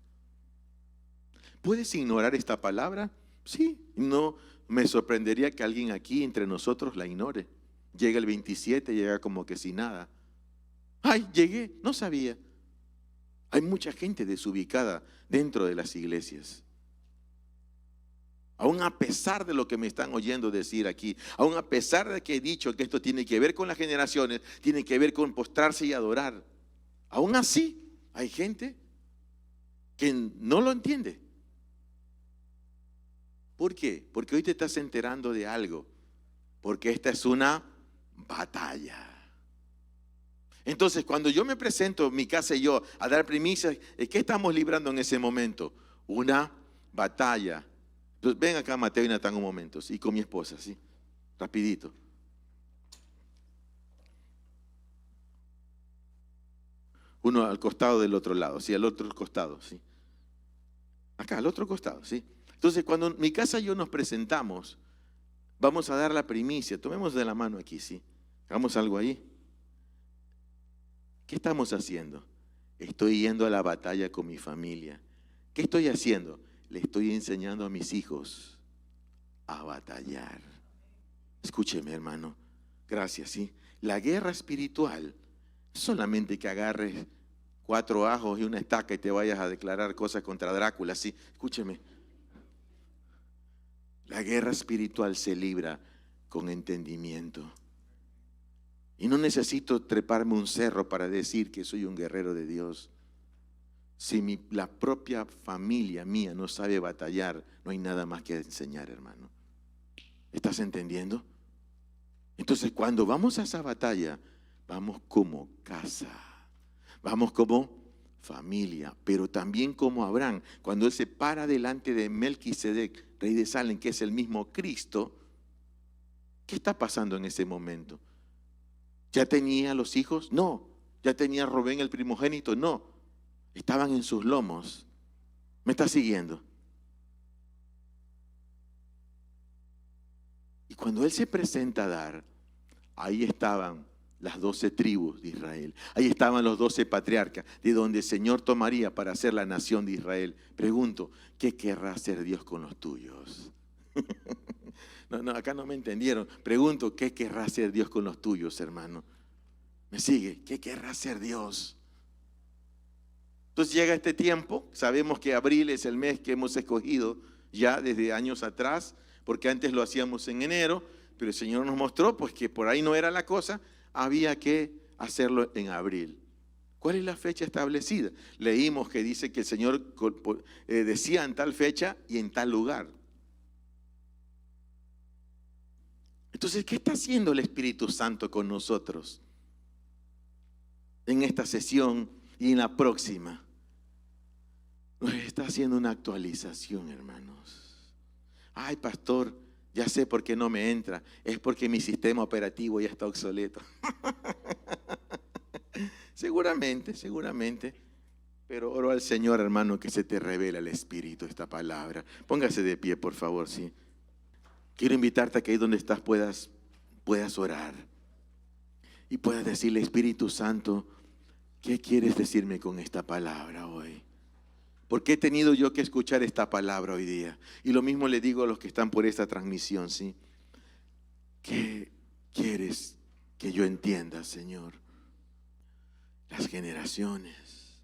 ¿Puedes ignorar esta palabra? Sí, no me sorprendería que alguien aquí entre nosotros la ignore. Llega el 27, llega como que sin nada. Ay, llegué, no sabía. Hay mucha gente desubicada dentro de las iglesias. Aún a pesar de lo que me están oyendo decir aquí, aún a pesar de que he dicho que esto tiene que ver con las generaciones, tiene que ver con postrarse y adorar, aún así hay gente que no lo entiende. ¿Por qué? Porque hoy te estás enterando de algo, porque esta es una batalla. Entonces, cuando yo me presento, mi casa y yo, a dar primicias, ¿qué estamos librando en ese momento? Una batalla. Entonces, ven acá, Mateo y Natán, un momento, ¿sí? Con mi esposa, ¿sí? Rapidito. Uno al costado del otro lado, ¿sí? Al otro costado, ¿sí? Acá, al otro costado, ¿sí? Entonces, cuando mi casa y yo nos presentamos, vamos a dar la primicia. Tomemos de la mano aquí, ¿sí? Hagamos algo ahí. ¿Qué estamos haciendo? Estoy yendo a la batalla con mi familia. ¿Qué estoy haciendo? Le estoy enseñando a mis hijos a batallar. Escúcheme, hermano. Gracias, ¿sí? La guerra espiritual, solamente que agarres 4 ajos y una estaca y te vayas a declarar cosas contra Drácula, ¿sí? Escúcheme. La guerra espiritual se libra con entendimiento. Y no necesito treparme un cerro para decir que soy un guerrero de Dios. Si la propia familia mía no sabe batallar, no hay nada más que enseñar, hermano. ¿Estás entendiendo? Entonces, cuando vamos a esa batalla, vamos como casa, vamos como familia, pero también como Abraham. Cuando él se para delante de Melquisedec, rey de Salem, que es el mismo Cristo, ¿qué está pasando en ese momento? ¿Ya tenía los hijos? No. ¿Ya tenía Rubén el primogénito? No. Estaban en sus lomos. ¿Me está siguiendo? Y cuando él se presenta a dar, ahí estaban las 12 tribus de Israel. Ahí estaban los 12 patriarcas, de donde el Señor tomaría para hacer la nación de Israel. Pregunto, ¿qué querrá hacer Dios con los tuyos? No, acá no me entendieron. Pregunto, ¿qué querrá hacer Dios con los tuyos, hermano? ¿Me sigue? ¿Qué querrá hacer Dios? Entonces llega este tiempo, sabemos que abril es el mes que hemos escogido ya desde años atrás, porque antes lo hacíamos en enero, pero el Señor nos mostró pues que por ahí no era la cosa, había que hacerlo en abril. ¿Cuál es la fecha establecida? Leímos que dice que el Señor decía en tal fecha y en tal lugar. Entonces, ¿qué está haciendo el Espíritu Santo con nosotros en esta sesión y en la próxima? Nos está haciendo una actualización, hermanos. Ay, pastor, ya sé por qué no me entra. Es porque mi sistema operativo ya está obsoleto. Seguramente. Pero oro al Señor, hermano, que se te revela el Espíritu esta palabra. Póngase de pie, por favor, sí. Quiero invitarte a que ahí donde estás puedas orar. Y puedas decirle, Espíritu Santo, ¿qué quieres decirme con esta palabra hoy? ¿Por qué he tenido yo que escuchar esta palabra hoy día? Y lo mismo le digo a los que están por esta transmisión, ¿sí? ¿Qué quieres que yo entienda, Señor? Las generaciones.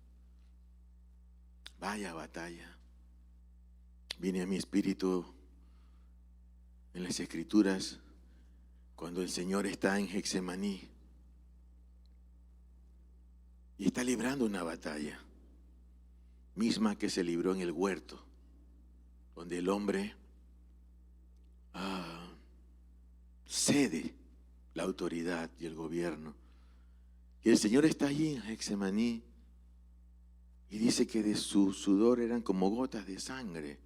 Vaya batalla. Viene a mi espíritu en las Escrituras cuando el Señor está en Getsemaní y está librando una batalla misma que se libró en el huerto, donde el hombre cede la autoridad y el gobierno. Y el Señor está allí en Getsemaní y dice que de su sudor eran como gotas de sangre.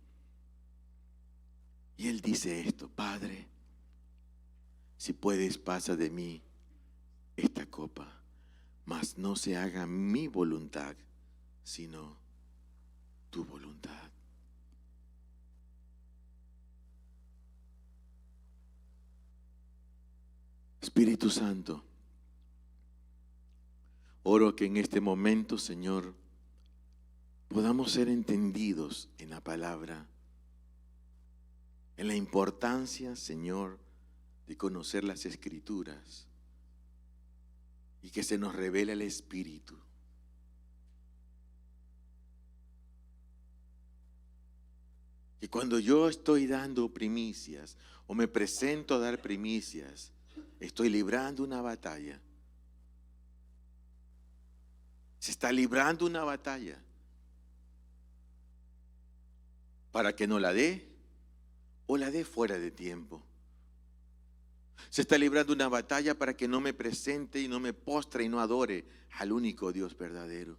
Y Él dice esto: Padre, si puedes, pasa de mí esta copa, mas no se haga mi voluntad, sino tu voluntad. Espíritu Santo, oro que en este momento, Señor, podamos ser entendidos en la palabra, en la importancia, Señor, de conocer las Escrituras y que se nos revele el Espíritu. Que cuando yo estoy dando primicias o me presento a dar primicias, estoy librando una batalla. Se está librando una batalla para que no la dé o la dé fuera de tiempo. Se está librando una batalla para que no me presente y no me postre y no adore al único Dios verdadero.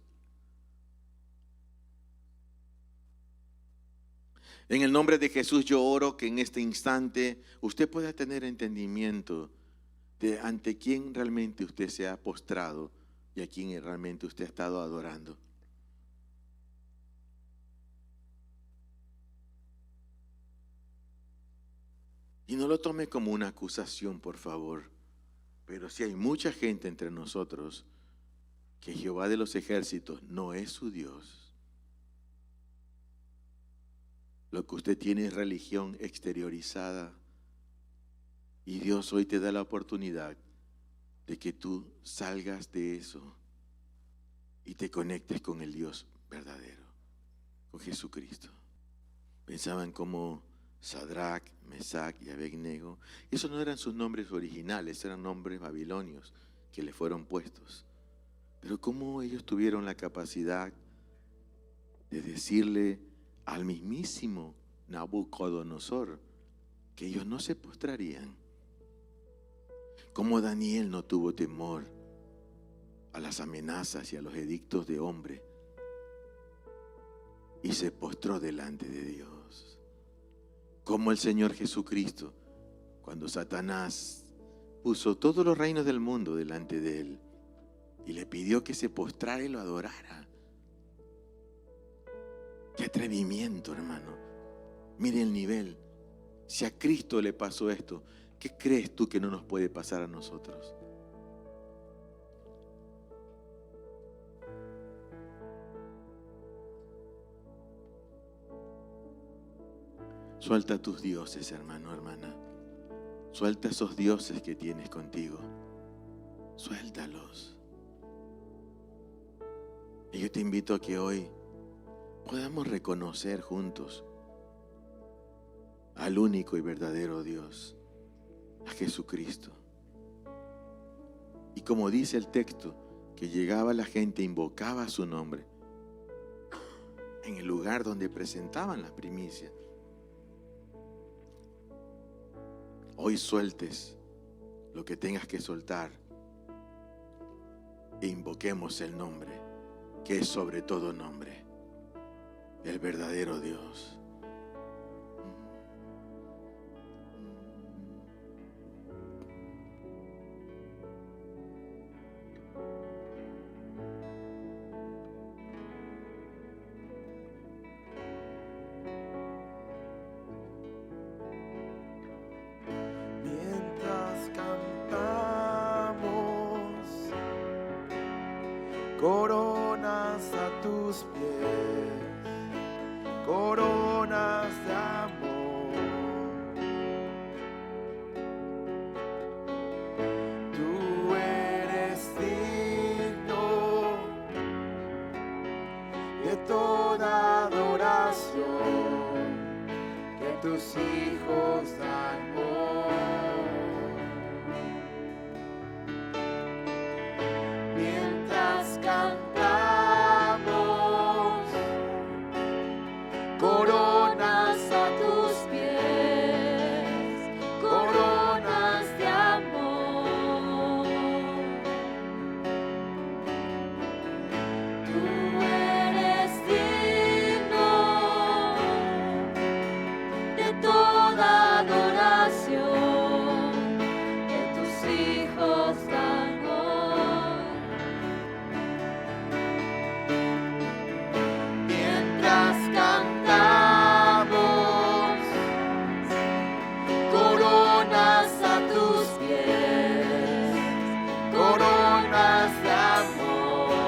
En el nombre de Jesús yo oro que en este instante usted pueda tener entendimiento de ante quién realmente usted se ha postrado y a quién realmente usted ha estado adorando. Y no lo tome como una acusación, por favor. Pero si hay mucha gente entre nosotros que Jehová de los ejércitos no es su Dios. Lo que usted tiene es religión exteriorizada. Y Dios hoy te da la oportunidad de que tú salgas de eso y te conectes con el Dios verdadero, con Jesucristo. Pensaban como Sadrach, Mesach y Abednego. Esos no eran sus nombres originales, eran nombres babilonios que le fueron puestos. Pero cómo ellos tuvieron la capacidad de decirle al mismísimo Nabucodonosor que ellos no se postrarían. Como Daniel no tuvo temor a las amenazas y a los edictos de hombre y se postró delante de Dios. Como el Señor Jesucristo, cuando Satanás puso todos los reinos del mundo delante de él y le pidió que se postrara y lo adorara. Qué atrevimiento, hermano. Mire el nivel. Si a Cristo le pasó esto, ¿qué crees tú que no nos puede pasar a nosotros? Suelta a tus dioses, hermano, hermana. Suelta esos dioses que tienes contigo. Suéltalos. Y yo te invito a que hoy podamos reconocer juntos al único y verdadero Dios, a Jesucristo. Y como dice el texto, que llegaba la gente, invocaba su nombre en el lugar donde presentaban las primicias. Hoy sueltes lo que tengas que soltar e invoquemos el nombre, que es sobre todo nombre, el verdadero Dios. Coronas a tus pies, coronas de amor. Tú eres digno de toda adoración que tus hijos dan hoy. Mientras cantamos, coronas a tus pies, coronas de amor. Tú eres digno de toda adoración que tus hijos dan hoy. Mientras cantamos, coronas a tus pies, coronas de amor.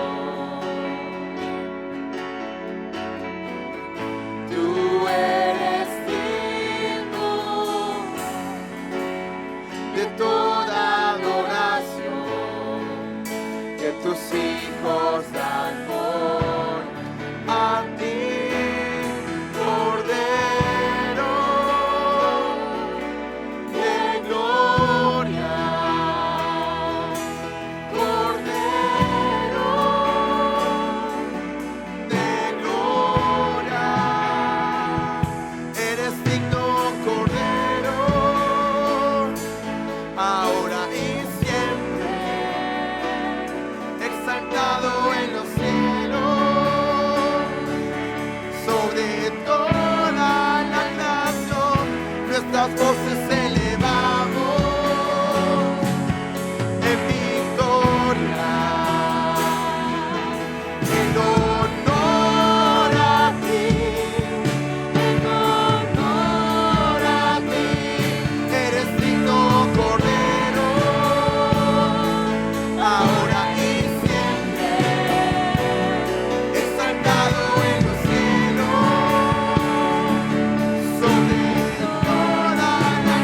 Tú eres digno de toda adoración que tus hijos dan hoy. A ti, Cordero de gloria, Cordero de gloria. Eres digno, Cordero, ahora y siempre, exaltado en los cielos, sobre toda la creación, nuestras voces elevamos en victoria, en honor a ti, en honor a ti. Eres digno, Cordero, ahora y siempre, exaltado en los cielos, sobre toda la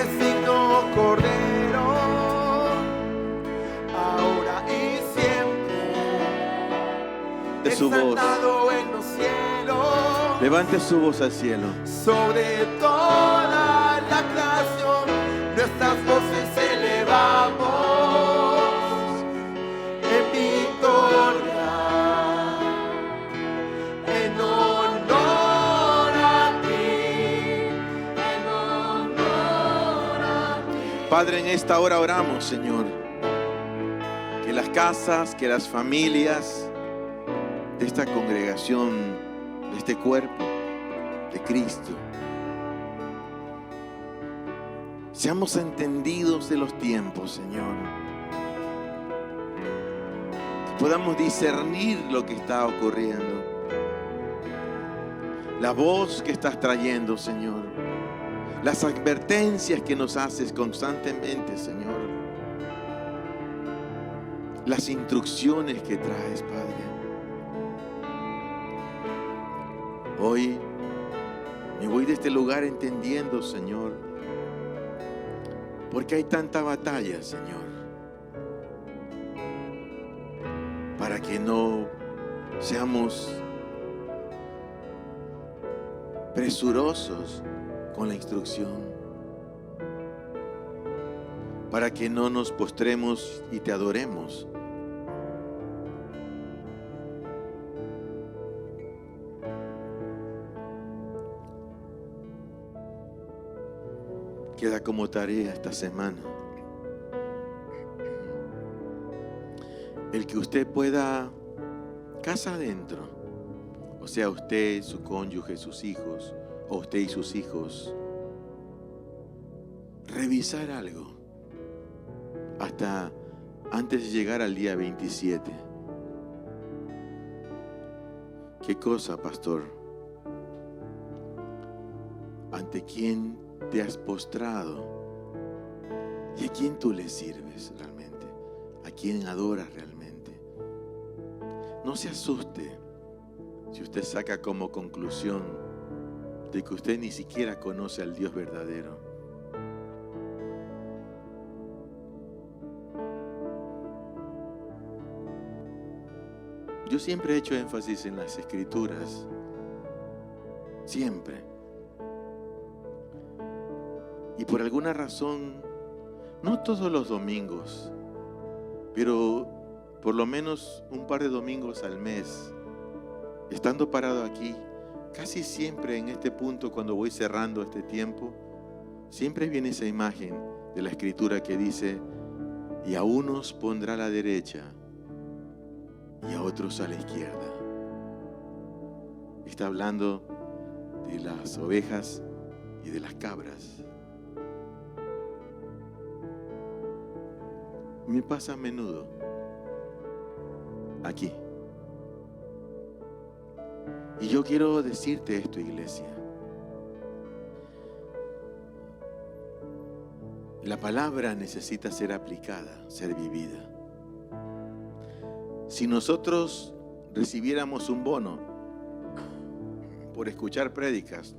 designo Cordero, ahora y siempre, De su voz. exaltado en los cielos, Levante su voz al cielo. sobre toda la creación, nuestras voces elevamos en victoria, en honor a ti, en honor a ti. Padre, en esta hora oramos, Señor, que las casas, que las familias de esta congregación, de este cuerpo de Cristo, seamos entendidos de los tiempos, Señor. Que podamos discernir lo que está ocurriendo. La voz que estás trayendo, Señor. Las advertencias que nos haces constantemente, Señor. Las instrucciones que traes, Padre. Hoy me voy de este lugar entendiendo, Señor, porque hay tanta batalla, Señor, para que no seamos presurosos con la instrucción, para que no nos postremos y te adoremos. Queda como tarea esta semana el que usted pueda, casa adentro, o sea, usted, su cónyuge, sus hijos, o usted y sus hijos, revisar algo hasta antes de llegar al día 27. ¿Qué cosa, pastor? ¿Ante quién te has postrado? ¿Y a quién tú le sirves realmente? ¿A quién adoras realmente? No se asuste si usted saca como conclusión de que usted ni siquiera conoce al Dios verdadero. Yo siempre he hecho énfasis en las Escrituras. Siempre. Y por alguna razón, no todos los domingos, pero por lo menos un par de domingos al mes, estando parado aquí, casi siempre en este punto, cuando voy cerrando este tiempo, siempre viene esa imagen de la Escritura que dice: y a unos pondrá a la derecha y a otros a la izquierda. Está hablando de las ovejas y de las cabras. Me pasa a menudo aquí. Y yo quiero decirte esto, iglesia. La palabra necesita ser aplicada, ser vivida. Si nosotros recibiéramos un bono por escuchar prédicas,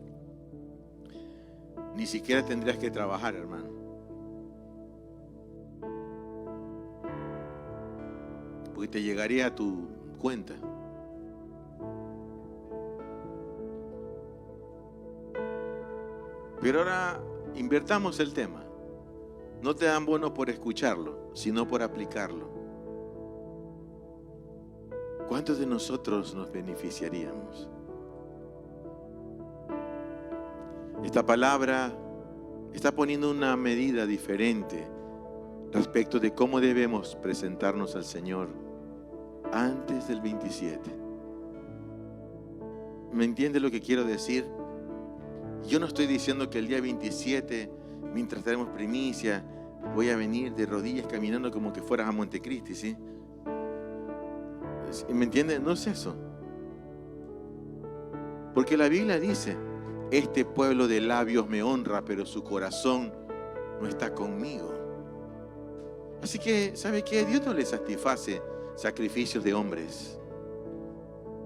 ni siquiera tendrías que trabajar, hermano. Porque te llegaría a tu cuenta. Pero ahora invertamos el tema. No te dan bono por escucharlo, sino por aplicarlo. ¿Cuántos de nosotros nos beneficiaríamos? Esta palabra está poniendo una medida diferente respecto de cómo debemos presentarnos al Señor antes del 27. ¿Me entiende lo que quiero decir? Yo no estoy diciendo que el día 27, mientras tenemos primicia, voy a venir de rodillas caminando como que fueras a Montecristi, ¿sí? ¿Me entiende? No es eso. Porque la Biblia dice: este pueblo de labios me honra, pero su corazón no está conmigo. Así que, ¿sabe qué? Dios no le satisface sacrificios de hombres,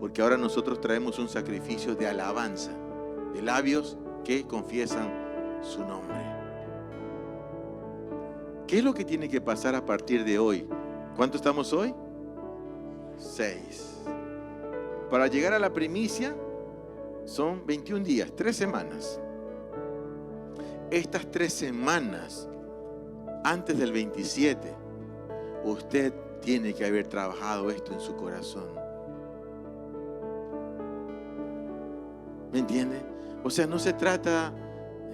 porque ahora nosotros traemos un sacrificio de alabanza, de labios que confiesan su nombre. ¿Qué es lo que tiene que pasar a partir de hoy? ¿Cuánto estamos hoy? 6. Para llegar a la primicia son 21 días, 3 semanas. Estas 3 semanas, antes del 27, usted tiene que haber trabajado esto en su corazón. ¿Me entiende? O sea, no se trata,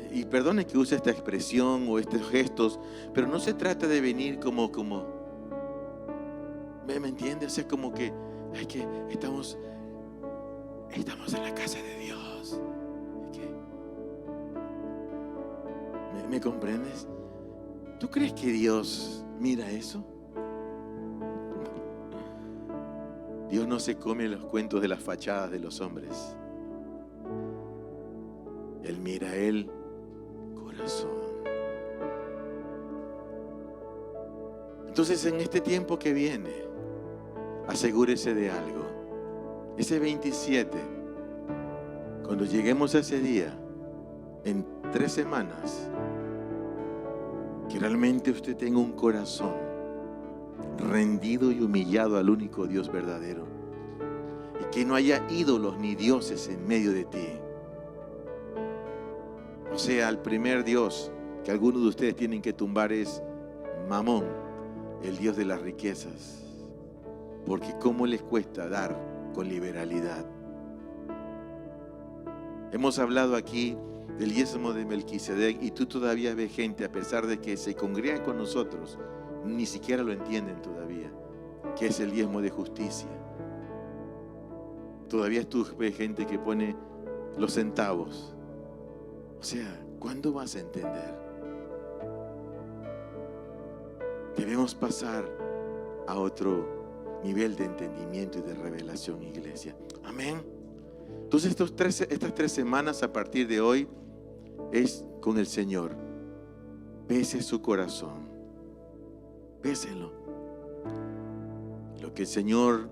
y perdone que use esta expresión o estos gestos, pero no se trata de venir como ¿me entiende? O sea, como que estamos en la casa de Dios. ¿Me comprendes? ¿Tú crees que Dios mira eso? Dios no se come los cuentos de las fachadas de los hombres. Él mira el corazón. Entonces, en este tiempo que viene, asegúrese de algo. Ese 27, cuando lleguemos a ese día, en 3 semanas, que realmente usted tenga un corazón rendido y humillado al único Dios verdadero, y que no haya ídolos ni dioses en medio de ti. O sea, el primer Dios que algunos de ustedes tienen que tumbar es Mamón, el Dios de las riquezas. Porque cómo les cuesta dar con liberalidad. Hemos hablado aquí del diezmo de Melquisedec y tú todavía ves gente, a pesar de que se congregan con nosotros, ni siquiera lo entienden todavía, que es el diezmo de justicia. Todavía tú ves gente que pone los centavos. O sea, ¿cuándo vas a entender? Debemos pasar a otro nivel de entendimiento y de revelación, iglesia. Amén. Entonces estas 3 semanas a partir de hoy es con el Señor. Pese su corazón. Péselo. Lo que el Señor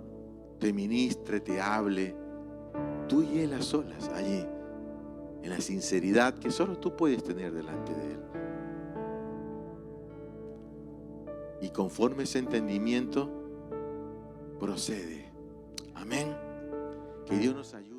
te ministre, te hable, tú y Él a solas, allí, en la sinceridad que solo tú puedes tener delante de Él. Y conforme ese entendimiento, procede. Amén. Que Dios nos ayude.